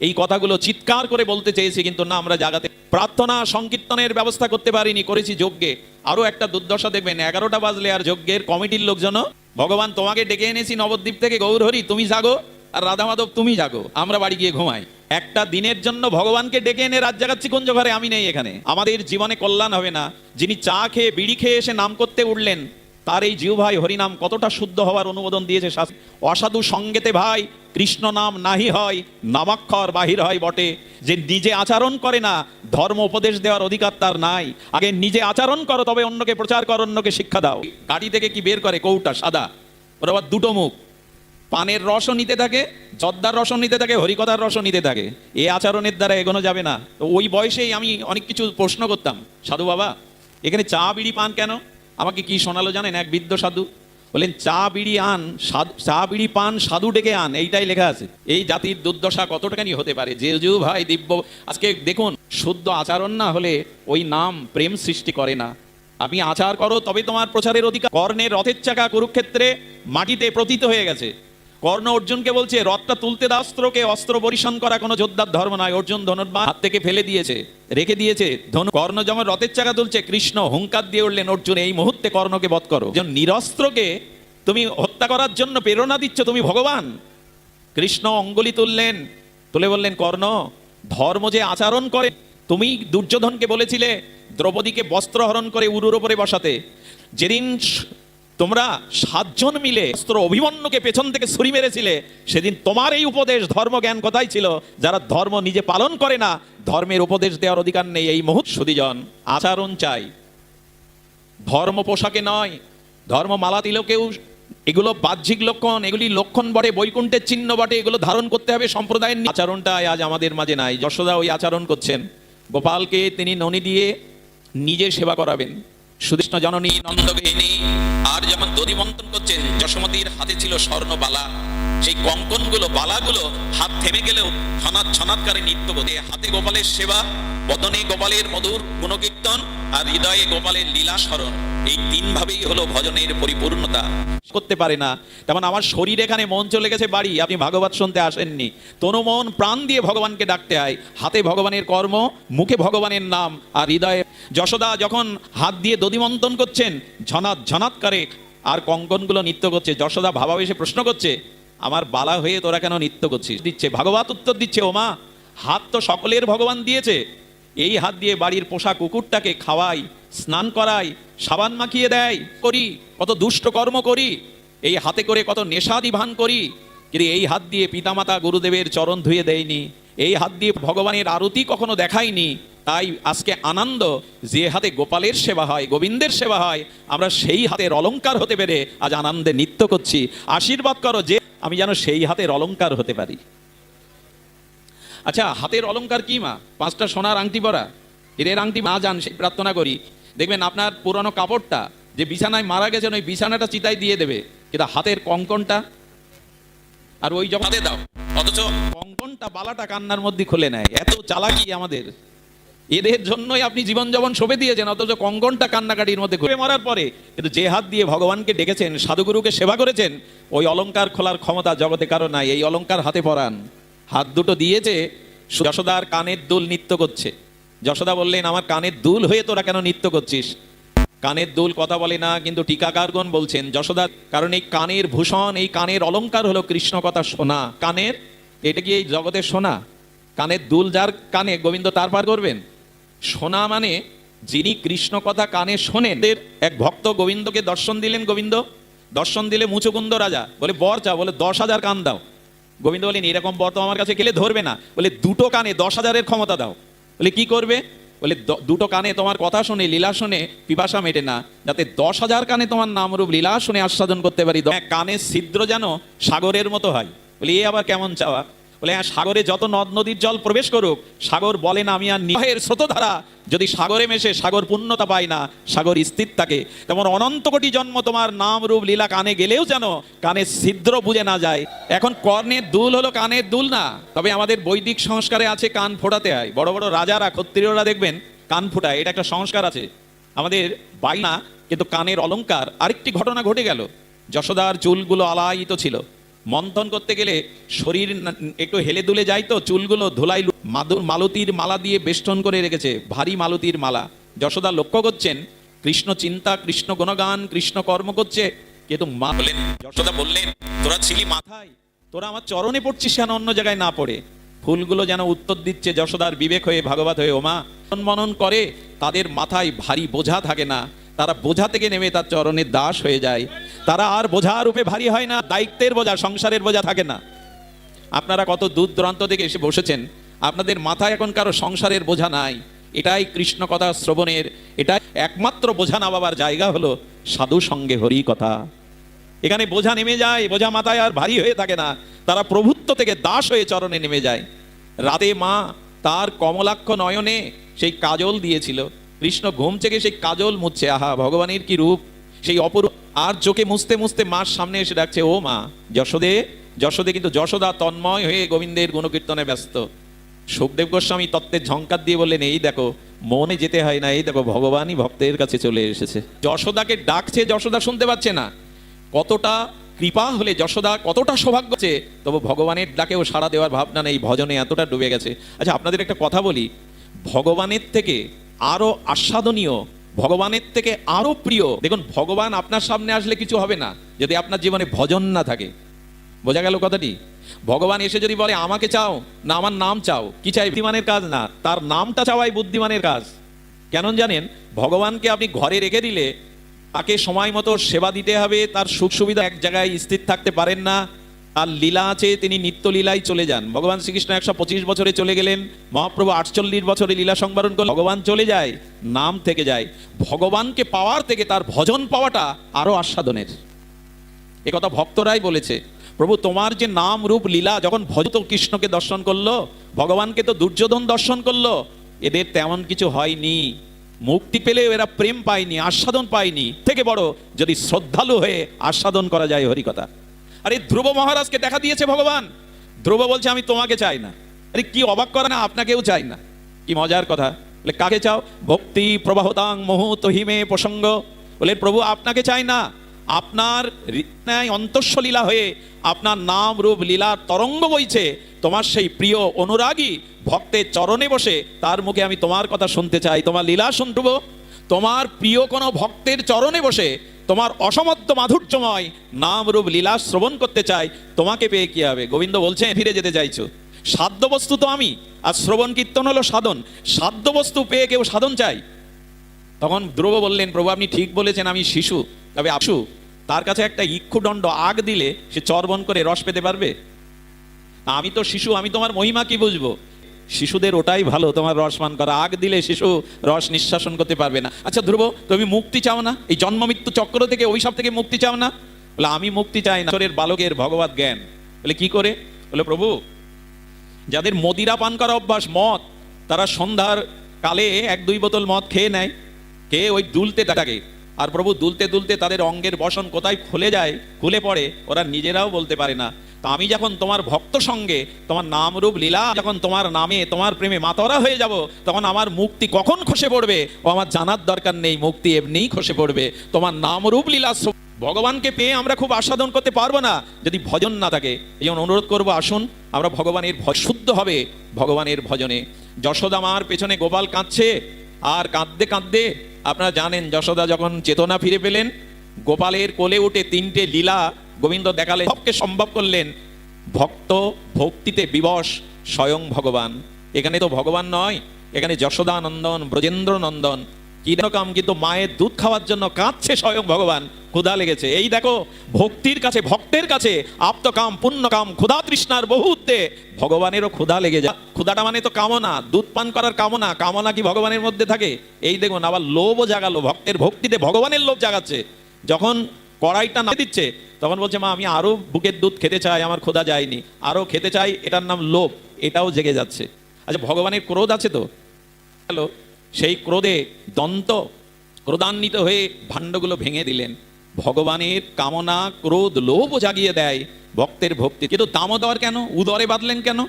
এই কথাগুলো চিৎকার করে বলতে চেয়েছি, কিন্তু না, আমরা জাগাতে প্রার্থনা সংকীর্তনের ব্যবস্থা করতে পারিনি, করেছি যজ্ঞে। আরো একটা দুর্দশা দেখবেন, 11টা বাজলে আর যজ্ঞের কমিটির লোকজন, ভগবান তোমাকে ডেকে এনেছি নবদ্বীপ থেকে, গৌরহরি তুমি জাগো, আর রাধা মাধব তুমি জাগো, আমরা বাড়ি গিয়ে ঘুমাই। একটা দিনের জন্য ভগবানকে ডেকে এনে রাত জাগাচ্ছি কুঞ্জ ঘরে, আমি নেই এখানে। আমাদের জীবনে কল্যাণ হবে না। যিনি চা খেয়ে বিড়ি খেয়ে এসে নাম করতে উঠলেন, তার এই জিউ ভাই হরিনাম কতটা শুদ্ধ হওয়ার অনুমোদন দিয়েছে। অসাধু সঙ্গেতে ভাই কৃষ্ণ নাম নাহি হয়, নামাক্ষর বাহির হয় বটে। যে নিজে আচরণ করে না, ধর্ম উপদেশ দেওয়ার অধিকার তার নাই। আগে নিজে আচরণ করো, তবে অন্যকে প্রচার করো, অন্যকে শিক্ষা দাও। গাড়ি থেকে কি বের করে? কৌটা সাদা, ওর আবার 2টো মুখ, পানের রসও নিতে থাকে, জর্দার রসও নিতে থাকে, হরিকথার রসও নিতে থাকে। এই আচরণের দ্বারা এগোনো যাবে না। তো ওই বয়সেই আমি অনেক কিছু প্রশ্ন করতাম, সাধু বাবা এখানে চা বিড়ি পান কেন? আমাকে কি শোনালো জানেন? এক বৃদ্ধ সাধু বলেন, চা বিড়ি পান সাধু ডেকে আন, এইটাই লেখা আছে। এই জাতির দুর্দশা কতটাখানি হতে পারে। যে ভাই দিব্য, আজকে দেখুন, শুদ্ধ আচরণ না হলে ওই নাম প্রেম সৃষ্টি করে না। আপনি আচার করো তবে তোমার প্রচারের অধিকার। কর্ণের রথের চাকা কুরুক্ষেত্রে মাটিতে প্রতীত হয়ে গেছে। কর্ণ অর্জুনকে বলছে রথটা তুলতে দাও, অস্ত্রকে। অস্ত্র পরিশন করা কোনো যোদ্ধার ধর্ম নয়। অর্জুন ধনুর্বাণ হাত থেকে ফেলে দিয়েছে, রেখে দিয়েছে ধনু। কর্ণ যখন রথের চাকা তুলছে, কৃষ্ণ হুঙ্কার দিয়ে উঠলেন, অর্জুন এই মুহূর্তে কর্ণকে বধ করো। যেন নিরস্ত্রকে তুমি হত্যা করার জন্য প্রেরণা দিচ্ছ, তুমি ভগবান। কৃষ্ণ অঙ্গুলি তুললেন, তুলে বললেন কর্ণ, ধর্ম যে আচরণ করে, তুমি দুর্যোধনকে বলেছিলে দ্রৌপদীকে বস্ত্র হরণ করে উরুর ওপরে বসাতে। যেদিন তোমরা 7 জন মিলে অস্ত্র অভিমন্যুকে পেছন থেকে ছুরি মেরেছিলে, সেদিন তোমার এই উপদেশ ধর্ম জ্ঞান কোথায় ছিল? যারা ধর্ম নিজে পালন করে না, ধর্মের উপদেশ দেওয়ার অধিকার নেই। এই মুহূর্তে সুধীজন আচরণ চাই, ধর্ম পোশাকে নয়। ধর্ম মালা তিলকেও এগুলো বাহ্যিক লক্ষণ, এগুলি লক্ষণ বটে, বৈকুণ্ঠের চিহ্ন বটে, এগুলো ধারণ করতে হবে। সম্প্রদায়ের আচরণটা আজ আমাদের মাঝে নাই। যশোদা ওই আচরণ করছেন। গোপালকে তিনি ননি দিয়ে নিজে সেবা করাবেন। সুদৃষ্ণ জননী নন্দগিনী আর যেমন দধিমন্থন করছেন, যশোমতীর হাতে ছিল স্বর্ণবালা। সেই কঙ্কনগুলো, বালাগুলো হাত থেমে গেলেও ছনাৎ ছনাৎকারে নৃত্য করতে। হাতে গোপালের সেবা, বদনে গোপালের মধুর গুণকীর্তন, আর হৃদয়ে গোপালের লীলা স্মরণ। এই 3 ভাবেই হলো ভজনের পরিপূর্ণতা। করতে পারে না, তেমন আমার শরীর এখানে, মন চলে গেছে বাড়ি। আপনি ভাগবত শুনতে আসেননি। তনু মন প্রাণ দিয়ে ভগবানকে ডাকতে হয়। হাতে ভগবানের কর্ম, মুখে ভগবানের নাম, আর হৃদয়ে। যশোদা যখন হাত দিয়ে দধিমন্থন করছেন, ঝনাত ঝনাৎকারে আর কঙ্কনগুলো নৃত্য করছে, যশোদা ভাবাবেশে প্রশ্ন করছে, আমার বালা হয়ে তোরা কেন নৃত্য করছিস? দিচ্ছে ভাগবত উত্তর দিচ্ছে, ওমা, হাত তো সকলের ভগবান দিয়েছে। এই হাত দিয়ে বাড়ির পোষা কুকুরটাকে খাওয়াই, স্নান করাই, সাবান মাখিয়ে দেয়, করি কত দুষ্ট কর্ম করি, এই হাতে করে কত নেশাদি ভান করি, কিন্তু এই হাত দিয়ে পিতামাতা গুরুদেবের চরণ ধুয়ে দেয়নি, এই হাত দিয়ে ভগবানের আরতি কখনো দেখাইনি। তাই আজকে আনন্দ, যে হাতে গোপালের সেবা হয়, গোবিন্দের সেবা হয়, আমরা সেই হাতের অলংকার হতে পেরে আজ আনন্দে নৃত্য করছি। আশীর্বাদ করো যে আমি যেন সেই হাতের অলংকার হতে পারি। আচ্ছা, হাতের অলংকার কি মা? 5টা সোনার আংটি পরা, হীরের আংটি মা যান, সেই প্রার্থনা করি। দেখবেন আপনার পুরানো কাপড়টা, যে বিছানায় মারা গেছেন ওই বিছানাটা চিতায় দিয়ে দেবে, কিন্তু হাতের কঙ্কনটা আর ওই জমাতে দাও, অথচ কঙ্কনটা বালাটা কান্নার মধ্যে খুলে নেয়। এত চালাকি আমাদের। এদের জন্যই আপনি জীবন যাপন সঁপে দিয়েছেন, অথচ কঙ্কনটা কান্নাকাটির মধ্যে ঘুরে মরার পরে। কিন্তু যে হাত দিয়ে ভগবানকে ডেকেছেন, সাধুগুরুকে সেবা করেছেন, ওই অলংকার খোলার ক্ষমতা জগতে কারো নাই। এই অলংকার হাতে পরান। হাত দুটো দিয়েছে, যশোদার কানের দুল নৃত্য করছে। যশোদা বললেন, আমার কানের দুল হয়ে তোরা কেন নৃত্য করছিস? কানের দুল কথা বলে না, কিন্তু টিকাকারগণ বলছেন যশোদা, কারণ এই কানের ভূষণ, এই কানের অলংকার হলো কৃষ্ণ কথা শোনা। কানের, এটা কি এই জগতের শোনা? কানের দুল যার কানে, গোবিন্দ তার পার করবেন। শোনা মানে যিনি কৃষ্ণ কথা কানে শোনেন। এক ভক্ত গোবিন্দকে দর্শন দিলেন। গোবিন্দ দর্শন দিলে মুচুকুন্দ রাজা বলে, বর চা, বলে 10,000 কান দাও। গোবিন্দ বলেন, এরকম বর তো আমার কাছে গেলে ধরবে না। বলে 2টো কানে 10,000-এর ক্ষমতা দাও। বলে কি করবে? বলে 2টো কানে তোমার কথা শুনে, লীলা শুনে পিপাসা মেটে না, যাতে 10,000 কানে তোমার নামরূপ লীলা শুনে আস্বাদন করতে পারি। কানের ছিদ্র যেন সাগরের মতো হয়। বলে এ আবার কেমন চাওয়া? বলে হ্যাঁ, সাগরে যত নদ নদীর জল প্রবেশ করুক, সাগর বলে না আমি আর নিহের স্রোতধারা যদি সাগরে মেশে, সাগর পূর্ণতা পায় না, সাগর স্থির থাকে। তেমন অনন্ত কোটি জন্ম তোমার নাম রূপ লীলা কানে গেলেও যেন কানের ছিদ্র বুঝে না যায়। এখন কর্ণের দুল হলো কানের দুল না। তবে আমাদের বৈদিক সংস্কারে আছে কান ফোটাতে হয়। বড় বড় রাজারা, ক্ষত্রিয়রা দেখবেন কান ফোটায়, এটা একটা সংস্কার আছে আমাদের বাইনা। কিন্তু কানের অলংকার। আরেকটি ঘটনা ঘটে গেল। যশোদার চুলগুলো আলায়িত ছিল। মন্থন করতে গেলে শরীর একটু হেলে দুলে যায়, তো চুলগুলো ধুলাই মালতীর মালা দিয়ে বেষ্টন করে রেখেছে, ভারী মালতীর মালা। যশোদা লক্ষ্য করছেন কৃষ্ণ চিন্তা, কৃষ্ণ গুণগান, কৃষ্ণ কর্ম করছে, কিন্তু মা বলেন, যশোদা বললেন, তোরা ছিলি মাথায়, তোরা আমার চরণে পড়ছিস কেন অন্য জায়গায় না পড়ে? ফুলগুলো যেন উত্তর দিচ্ছে যশোদার বিবেক হয়ে, ভাগবত হয়ে, ওমা, মনন করে তাদের মাথায় ভারী বোঝা থাকে না, তারা বোঝা থেকে নেমে তার চরণের দাস হয়ে যায়। তারা আর বোঝা রূপে ভারী হয় না, দায়িত্বের বোঝা, সংসারের বোঝা থাকে না। আপনারা কত দূর দূরান্ত থেকে এসে বসেছেন, আপনাদের মাথায় এখন কারো সংসারের বোঝা নাই। এটাই কৃষ্ণ কথা শ্রবণের, এটাই একমাত্র বোঝা নামাবার জায়গা হলো সাধু সঙ্গে হরি কথা। এখানে বোঝা নেমে যায়, বোঝা মাথায় আর ভারী হয়ে থাকে না, তারা প্রভুত্ব থেকে দাস হয়ে চরণে নেমে যায়। রাতে মা তার কমলাক্ষ নয়নে সেই কাজল দিয়েছিল, কৃষ্ণ ঘুম থেকে সেই কাজল মুছছে। আহা, ভগবানের কি রূপ, সেই অপরূপ। আর চোখে মুছতে মুছতে মার সামনে এসে ডাকছে, ও মা যশোদে, যশোদে। কিন্তু যশোদা তন্ময় হয়ে গোবিন্দের গুণকীর্তনে ব্যস্ত। সুখদেব গোস্বামী তত্ত্বের ঝংকার দিয়ে বললেন, এই দেখো মনে যেতে হয় না, এই দেখো ভগবানই ভক্তের কাছে চলে এসেছে। যশোদাকে ডাকছে, যশোদা শুনতে পাচ্ছে না। কতটা কৃপা হলে যশোদা, কতটা সৌভাগ্য আছে, তবু ভগবানের ডাকেও সাড়া দেওয়ার ভাবনা নেই, ভজনে এতটা ডুবে গেছে। আচ্ছা, আপনাদের একটা কথা বলি, ভগবানের থেকে আরো আস্বাদনীয়, ভগবানের থেকে আরো প্রিয়, দেখুন ভগবান আপনার সামনে আসলে কিছু হবে না যদি আপনার জীবনে ভজন না থাকে। বোঝা গেল কথাটি? ভগবান এসে যদি বলে আমাকে চাও না আমার নাম চাও, কি চাই? বুদ্ধিমানের কাজ না, তার নামটা চাওয়াই বুদ্ধিমানের কাজ। কেন জানেন? ভগবানকে আপনি ঘরে রেখে দিলে তাকে সময় মতো সেবা দিতে হবে, তার সুখ সুবিধা এক জায়গায় স্থির থাকতে পারেন না। তার লীলা আছে, তিনি নিত্য লীলায় চলে যান। ভগবান শ্রীকৃষ্ণ 125 বছরে চলে গেলেন, মহাপ্রভু 48 বছরে লীলা সংবরণ করলেন। ভগবান চলে যায়, নাম থেকে যায়। ভগবানকে পাওয়ার থেকে তার ভজন পাওয়াটা আরো আস্বাদনের। একথা ভক্তরাই বলেছে। প্রভু তোমার যে নাম রূপ লীলা, যখন ভজত কৃষ্ণকে দর্শন করলো, ভগবানকে তো দুর্যোধন দর্শন করলো, এদের তেমন কিছু হয়নি। মুক্তি পেলেও এরা প্রেম পায়নি, আস্বাদন পায়নি। থেকে বড় যদি শ্রদ্ধালু হয়ে আস্বাদন করা যায় হরিকথা। আরে ধ্রুব মহারাজকে দেখা দিয়েছে ভগবান, ধ্রুব বলছে আমি তোমাকে চাই না। আরে কি অবাক করে না, আপনাকেও চাই না, কি মজার কথা। বলে কাকে চাও? ভক্তি প্রবাহতাং মুহূর্ত হিমে প্রসঙ্গ। বলে প্রভু আপনাকে চাই না, আপনার অন্তঃস্ব লীলা হয়ে আপনার নাম রূপ লীলার তরঙ্গ বইছে, তোমার সেই প্রিয় অনুরাগী ভক্তের চরণে বসে তার মুখে আমি তোমার কথা শুনতে চাই, তোমার লীলা শুনব। তোমার প্রিয় কোনো ভক্তের চরণে বসে তোমার অসমত্ব মাধুর্যময় নাম রূপ লীলা শ্রবণ করতে চাই। তোমাকে পেয়ে কি হবে? গোবিন্দ বলছে ফিরে যেতে চাইছো, সাধ্য বস্তু তো আমি, আর শ্রবণ কীর্তন হলো সাধন। সাধ্য বস্তু পেয়ে কেউ সাধন চাই? তখন ধ্রুব বললেন প্রভু আপনি ঠিক বলেছেন, আমি শিশু, তবে আশু তার কাছে একটা ইক্ষুদণ্ড আগ দিলে সে চর্বণ করে রস পেতে পারবে? আমি তো শিশু, আমি তোমার মহিমা কি বুঝবো? শিশুদের ওটাই ভালো, তোমার রস পান করা। আগ দিলে শিশু রস নিঃশ্বাসন করতে পারবে না। আচ্ছা ধ্রুব, তুমি মুক্তি চাও না? এই জন্ম মৃত্যু চক্র থেকে, অভিশাপ থেকে মুক্তি চাও না? বলে আমি মুক্তি চাই না, বালকের ভগবত জ্ঞান। বলে কি করে? বলে প্রভু যাদের মদিরা পান করা অভ্যাস, মদ, তারা সন্ধ্যার কালে 1-2 বোতল মদ খেয়ে নেয়, খেয়ে ওই দুলতে থাকে। আর প্রভু দুলতে দুলতে তাদের অঙ্গের বসন কোথায় খুলে যায়, খুলে পড়ে, ওরা নিজেরাও বলতে পারে না। তা আমি যখন তোমার ভক্ত সঙ্গে তোমার নাম রূপ লীলা, যখন তোমার নামে তোমার প্রেমে মাতরা হয়ে যাব, তখন আমার মুক্তি কখন খসে পড়বে ও আমার জানার দরকার নেই, মুক্তি এমনিই খসে পড়বে তোমার নাম রূপ লীলা। ভগবানকে পেয়ে আমরা খুব আস্বাদন করতে পারবো না যদি ভজন না থাকে। এই জন্য অনুরোধ করবো, আসুন আমরা ভগবানের শুদ্ধ হবে ভগবানের ভজনে। যশোদা মার পেছনে গোপাল কাঁদছে, আর কাঁদতে কাঁদতে আপনারা জানেন যশোদা যখন চেতনা ফিরে পেলেন, গোপালের কোলে উঠে 3টে লীলা গোবিন্দ দেখালে, সবকে সম্ভব করলেন। ভক্ত ভক্তিতে বিবশ স্বয়ং ভগবান। এখানে তো ভগবান নয়, এখানে যশোদা নন্দন, ব্রজেন্দ্র নন্দন। কি রকম, কিন্তু মায়ের দুধ খাওয়ার জন্য কাঁদছে স্বয়ং ভগবান, ক্ষুধা লেগেছে। এই দেখো ভক্তির কাছে, ভক্তের কাছে আপ্তকাম পুণ্যকাম ক্ষুধা তৃষ্ণার বহুত্বে ভগবানেরও ক্ষুধা লেগে যায়। ক্ষুধাটা মানে তো কামনা, দুধ পান করার কামনা। কামনা কি ভগবানের মধ্যে থাকে? এই দেখুন আবার লোভও জাগালো, ভক্তের ভক্তিতে ভগবানের লোভ জাগাচ্ছে। যখন কড়াইটা না দিচ্ছে তখন বলছে মা আমি আরো বুকের দুধ খেতে চাই, আমার ক্ষুধা যায়নি, আরো খেতে চাই, এটার নাম লোভ, এটাও জেগে যাচ্ছে। আচ্ছা ভগবানের ক্রোধ আছে তো, হ্যালো, সেই ক্রোধে দন্ত ক্রোধান্বিত হয়ে ভাণ্ডগুলো ভেঙে দিলেন। ভগবানের কামনা ক্রোধ লোভ জাগিয়ে দেয় ভক্তের ভক্তি। কিন্তু দামোদর কেন উদরে বাঁধলেন কেন?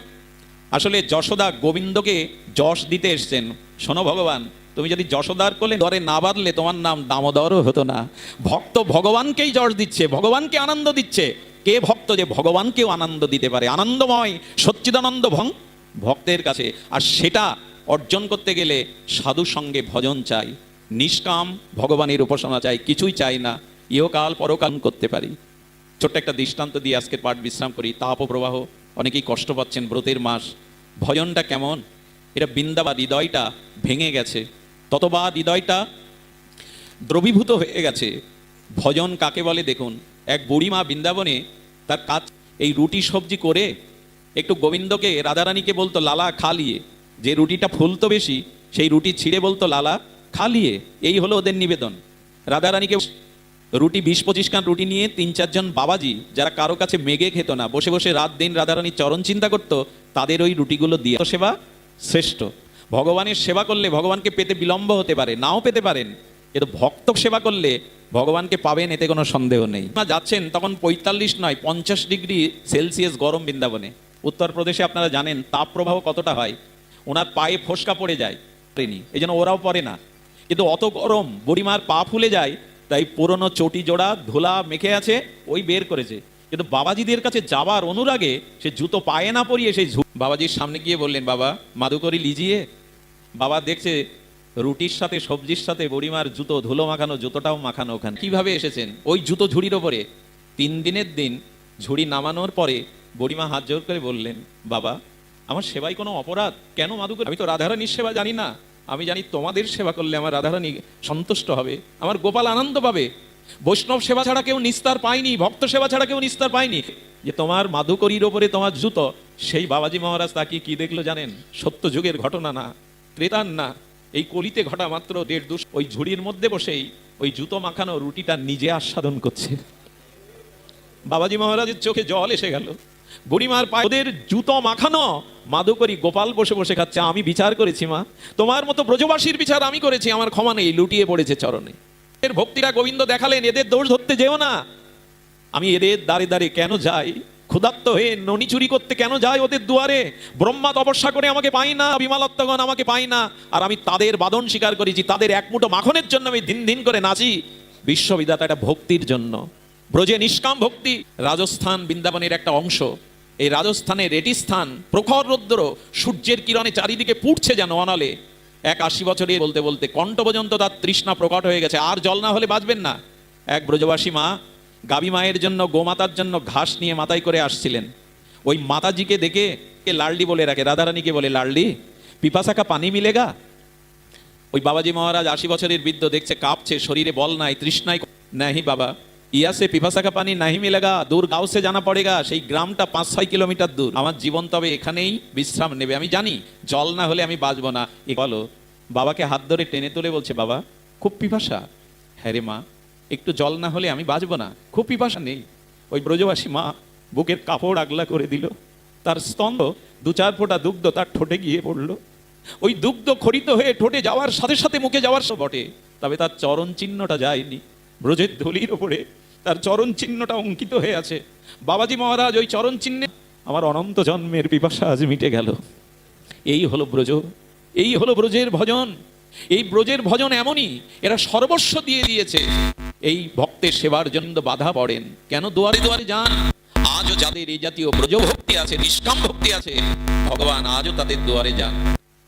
আসলে যশোদা গোবিন্দকে যশ দিতে এসছেন। শোনো ভগবান, তুমি যদি যশোদার কোলে দরে না বাঁধলে তোমার নাম দামোদরও হতো না। ভক্ত ভগবানকেই যশ দিচ্ছে, ভগবানকে আনন্দ দিচ্ছে। কে ভক্ত যে ভগবানকেও আনন্দ দিতে পারে? আনন্দময় সচ্চিদানন্দ ভক্তের কাছে। আর সেটা অর্জন করতে গেলে সাধু সঙ্গে ভজন চাই, নিষ্কাম ভগবানের উপাসনা চাই, কিছুই চাই না, ইহকাল পরকাল করতে পারি। ছোট্ট একটা দৃষ্টান্ত দিয়ে আজকের পাঠ বিশ্রাম করি। তাপপ্রবাহ, অনেকেই কষ্ট পাচ্ছেন, ব্রতের মাস। ভজনটা কেমন? এটা বৃন্দাবাদ, হৃদয়টা ভেঙে গেছে, ততবাদ হৃদয়টা দ্রবীভূত হয়ে গেছে। ভজন কাকে বলে দেখুন, এক বুড়িমা বৃন্দাবনে তার কাজ এই রুটি সবজি করে একটু গোবিন্দকে রাধারানীকে বলতো লালা খালিয়ে। যে রুটিটা ফুলতো বেশি সেই রুটি ছিঁড়ে বলতো লালা খালিয়ে। এই হলো ওদের নিবেদন। রাধারানীকে রুটি 20-25 খান রুটি নিয়ে 3-4 জন বাবাজি, যারা কারো কাছে মেঘে খেত না, বসে বসে রাত দিন রাধারানীর চরণ চিন্তা করতো, তাদের ওই রুটিগুলো দিয়ে সেবা শ্রেষ্ঠ। ভগবানের সেবা করলে ভগবানকে পেতে বিলম্ব হতে পারে, নাও পেতে পারেন, কিন্তু ভক্ত সেবা করলে ভগবানকে পাবেন, এতে কোনো সন্দেহ নেই। যাচ্ছেন তখন 45 নয় 50 ডিগ্রি সেলসিয়াস গরম বৃন্দাবনে। উত্তরপ্রদেশে আপনারা জানেন তাপ প্রবাহ কতটা হয়, ওনার পায়ে ফোসকা পড়ে যায়, এই জন্য ওরাও পরে না। কিন্তু অত গরম, বুড়িমার পা ফুলে যায়, তাই পুরনো চটি জোড়া ধুলা মেখে আছে ওই বের করেছে। কিন্তু বাবাজিদের কাছে যাবার অনুরাগে সে জুতো পায়ে না পরিয়ে সেই বাবাজির সামনে গিয়ে বললেন, বাবা মাদুকরি লিজিয়ে। বাবা দেখছে রুটির সাথে সবজির সাথে বুড়িমার জুতো ধুলো মাখানো, জুতোটাও মাখানো। ওখানে কিভাবে এসেছেন ওই জুতো ঝুড়ির ওপরে। 3 দিনের দিন ঝুড়ি নামানোর পরে বুড়িমা হাত জোর করে বললেন, বাবা আমার সেবায় কোনো অপরাধ? কেন মাদুকরি? আমি তো রাধারানীর সেবা জানি না, আমি জানি তোমাদের সেবা করলে আমার রাধারানী সন্তুষ্ট হবে, আমার গোপাল আনন্দ পাবে। বৈষ্ণব সেবা ছাড়া কেউ নিস্তার পায়নি, ভক্ত সেবা ছাড়া কেউ নিস্তার পায়নি। যে তোমার মাদুকরির ওপরে তোমার জুতো, সেই বাবাজি মহারাজ তাকিয়ে কি দেখলো জানেন? সত্য যুগের ঘটনা না, ত্রেতার না, এই কলিতে ঘটা মাত্র 1.5 ওই ঝুড়ির মধ্যে বসেই ওই জুতো মাখানো রুটিটা নিজে আস্বাদন করছে। বাবাজি মহারাজের চোখে জল এসে গেল। বুড়িমার পায়ে ওদের জুতো মাখানো মাদুকরি গোপাল বসে বসে খাচ্ছে। আমি বিচার করেছি মা, তোমার মতো ব্রজবাসীর বিচার আমি করেছি, আমার ক্ষমা নেই। লুটিয়ে পড়েছে চরণে। এর ভক্তিরা গোবিন্দ দেখালেন, এদের দোষ ধরতে যেও না। আমি এদের দ্বারে দ্বারে কেন যাই? ক্ষুধার্ত হয়ে ননি চুরি করতে কেন যাই ওদের দুয়ারে? ব্রহ্মা তপস্যা করে আমাকে পাই না, বিমালত্তগণ আমাকে পাই না, আর আমি তাদের বাদন স্বীকার করেছি। তাদের এক মুঠো মাখনের জন্য আমি দিন দিন করে নাচি। বিশ্ববিধাতা এটা ভক্তির জন্য। ব্রজে নিষ্কাম ভক্তি। রাজস্থান বৃন্দাবনের একটা অংশ। এই রাজস্থানের রেটিস্থান, প্রখর রৌদ্র, সূর্যের কিরণে চারিদিকে পুড়ছে যেন অনলে। 81 বছরে বলতে বলতে কণ্ঠ পর্যন্ত তার তৃষ্ণা প্রকট হয়ে গেছে, আর জল না হলে বাঁচবেন না। এক ব্রজবাসী মা গাবি মায়ের জন্য, গোমাতার জন্য ঘাস নিয়ে মাথায় করে আসছিলেন। ওই মাতাজিকে দেখে লালডি বলে রাখে, রাধারানীকে বলে, লালডি পিপাসা কা পানি মিলেগা। ওই বাবাজি মহারাজ 80 বছরের বৃদ্ধ, দেখছে কাঁপছে, শরীরে বল নাই, তৃষ্ণায় নাহি বাবা, ইয়া সে পিপাসা কা পানি নাহি মিলেগা, দূর গাঁও সে জানা পড়েগা। সেই গ্রামটা 5-6 কিলোমিটার দূর। আমার জীবন তবে এখানেই বিশ্রাম নেবে। আমি জানি জল না হলে আমি বাঁচবো না। বলো, বাবাকে হাত ধরে টেনে তুলে বলছে, বাবা খুব পিপাসা। হ্যাঁ রে মা, একটু জল না হলে আমি বাঁচবো না, খুব পিপাসা। নেই। ওই ব্রজবাসী মা বুকের কাপড় আগলা করে দিল। তার স্তম্ভ 2-4 ফোঁটা দুগ্ধ তার ঠোঁটে গিয়ে পড়লো। ওই দুগ্ধ খরিত হয়ে ঠোঁটে যাওয়ার সাথে সাথে মুখে যাওয়ার বটে, তবে তার চরণ চিহ্নটা যায়নি। ব্রজের ধুলির ওপরে তার চরণ চিহ্নটা অঙ্কিত হয়ে আছে। বাবাজি মহারাজ ওই চরণ চিহ্নে, আমার অনন্ত জন্মের পিপাসা আজ মিটে গেল। এই হলো ব্রজ, এই হলো ব্রজের ভজন। এই ব্রজের ভজন এমনই, এরা সর্বস্ব দিয়ে দিয়েছে এই ভক্তের সেবার জন্য। বাধা পড়েন কেন? দুয়ারে দুয়ারে যান। আজও যাদের এই জাতীয় ব্রজ ভক্তি আছে, নিষ্কাম ভক্তি আছে, ভগবান আজও তাদের দুয়ারে যান।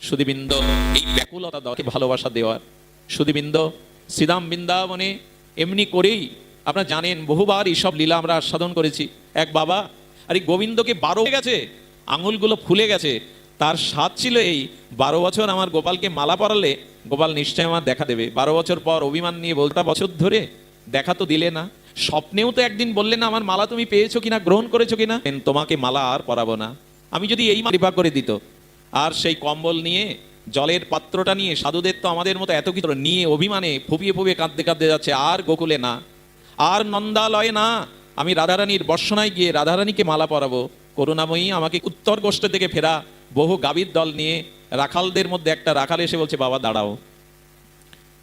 সুধীবৃন্দ, এই ব্যাকুলতা দকে ভালোবাসা দেওয়ার। সুধীবৃন্দ, শ্রীধাম বৃন্দাবনে এমনি করেই আপনারা জানেন বহুবার এইসব লীলা আমরা আস্বাদন করেছি। এক বাবা, আর এই গোবিন্দকে 12 হয়ে গেছে, আঙুলগুলো ফুলে গেছে। তার স্বাদ ছিল এই, 12 বছর আমার গোপালকে মালা পরালে গোপাল নিশ্চয় আমার দেখা দেবে। 12 বছর পর অভিমান নিয়ে বলতা, বছর ধরে দেখা তো দিলে না, স্বপ্নেও তো একদিন বললে না আমার মালা তুমি পেয়েছো কিনা, গ্রহণ করেছো কিনা। তোমাকে মালা আর পরাবো না। আমি যদি এই কৃপা করে দিত। আর সেই কম্বল নিয়ে, জলের পাত্রটা নিয়ে, সাধুদের তো আমাদের মতো এত কিছু নিয়ে অভিমানে ফুপিয়ে ফুপিয়ে কাঁদতে কাঁদতে যাচ্ছে। আর গোকুলে না, আর নন্দালয়ে না, আমি রাধারানীর বর্ষণায় গিয়ে রাধারানীকে মালা পরাবো। করুণাময়ী আমাকে উত্তর গোষ্ঠ থেকে ফেরা বহু গাভীর দল নিয়ে রাখালদের মধ্যে একটা রাখাল এসে বলছে, বাবা দাঁড়াও,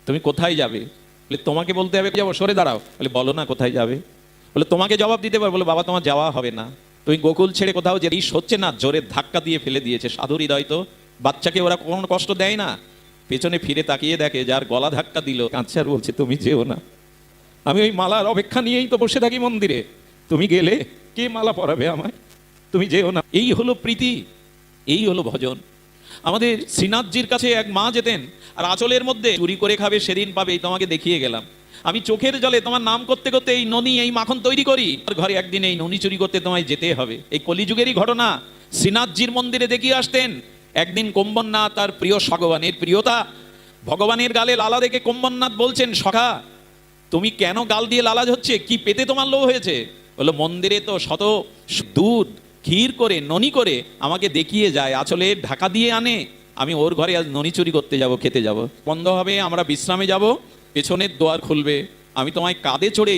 তুমি কোথায় যাবে? বলে তোমাকে বলতে হবে যাবো, সরে দাঁড়াও। বলে বলো না কোথায় যাবে? বলে তোমাকে জবাব দিতে পারো। বলে বাবা তোমার যাওয়া হবে না, তুমি গোকুল ছেড়ে কোথাও যে ইস হচ্ছে না, জোরে ধাক্কা দিয়ে ফেলে দিয়েছে। সাধু হৃদয় তো, বাচ্চাকে ওরা কোনো কষ্ট দেয় না। পেছনে ফিরে তাকিয়ে দেখে যার গলা ধাক্কা দিল কাঁদছে আর বলছে, তুমি যেও না, আমি ওই মালার অপেক্ষা নিয়েই তো বসে থাকি মন্দিরে, তুমি গেলে কে মালা পরাবে আমায়, তুমি যেও না। এই হলো প্রীতি, এই হলো ভজন। আমাদের শ্রীনাথজির কাছে এক মা যেতেন, আর আঁচলের মধ্যে চুরি করে খাবে সেদিন পাবে, তোমাকে দেখিয়ে গেলাম। আমি চোখের জলে তোমার নাম করতে করতে এই ননি, এই মাখন তৈরি করি, আর ঘরে একদিন এই ননি চুরি করতে তোমায় যেতে হবে। এই কলিযুগেরই ঘটনা। শ্রীনাথজির মন্দিরে দেখিয়ে আসতেন। একদিন কোম্বননাথ তার প্রিয় ভগবানের প্রিয়তা, ভগবানের গালে লালা দেখে কোম্বননাথ বলছেন, সখা তুমি কেন গাল দিয়ে লালাজ হচ্ছে, কি পেতে তোমার লোভ হয়েছে? বললো, মন্দিরে তো শত দুধ ক্ষীর করে ননি করে আমাকে দেখিয়ে যায়, আঁচলে ঢাকা দিয়ে আনে, আমি ওর ঘরে আজ ননি চুরি করতে যাব, খেতে যাব। বন্ধ হবে, আমরা বিশ্রামে যাব, পেছনের দোয়ার খুলবে, আমি তোমায় কাঁধে চড়ে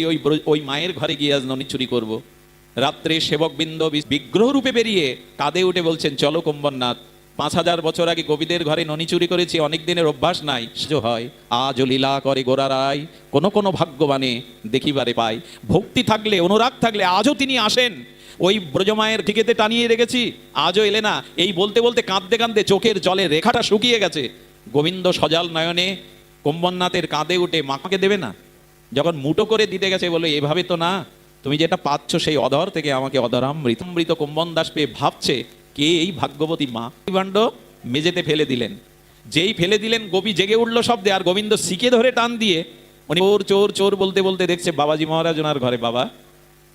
ওই মায়ের ঘরে গিয়ে আজ ননি চুরি করব। রাত্রে সেবকবৃন্দ বিগ্রহ রূপে বেরিয়ে কাঁধে উঠে বলছেন, চলো কোম্বননাথ, 5000 বছর আগে গোপীদের ঘরে ননি চুরি করেছি, অনেক দিনের অভ্যাস নাই, হয় আজও লীলা করে গোরারাই, কোন কোন ভাগ্যবানে দেখিবারে পাই। ভক্তি থাকলে, অনুরাগ থাকলে আজও তিনি আসেন। ওই ব্রজমায়ের ঠিকেতে টানিয়ে রেখেছি, আজও এলে না। এই বলতে বলতে কাঁদতে কাঁদতে চোখের জলে রেখাটা শুকিয়ে গেছে। গোবিন্দ সজাল নয়নে কোম্বরনাথের কাঁধে উঠে মাকে দেবে না, যখন মুটো করে দিতে গেছে বলে এভাবে তো না, তুমি যেটা পাচ্ছ সেই অধর থেকে আমাকে অধরামৃত অমৃত কুম্বন দাস পেয়ে ভাবছে কে এই ভাগ্যবতী মা। ভাণ্ড মেঝেতে ফেলে দিলেন, যেই ফেলে দিলেন গোপী জেগে উঠলো শব্দে, আর গোবিন্দ শিকে ধরে টান দিয়ে উনি চোর চোর চোর বলতে বলতে দেখছে বাবাজি মহারাজ ওনার ঘরে। বাবা,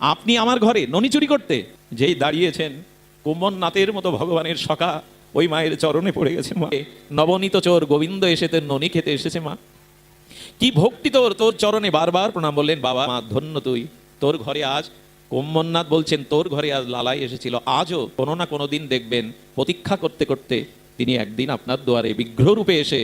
আপনি আমার ঘরে ননি চুরি করতে? যেই দাঁড়িয়েছেন কুম্বরনাথের মতো ভগবানের সখা ওই মায়ের চরণে পড়ে গেছে। মা, নবনীত চোর গোবিন্দ এসে তোর ননি খেতে এসেছে। মা, কি ভক্তি তোর, তোর চরণে বারবার প্রণাম। বললেন বাবা, মা ধন্য তুই, তোর ঘরে আজ কুম্বরনাথ বলছেন তোর ঘরে আজ লালাই এসেছিল। আজও কোনো না কোনো দিন দেখবেন প্রতীক্ষা করতে করতে তিনি একদিন আপনার দুয়ারে বিগ্রহ রূপে এসে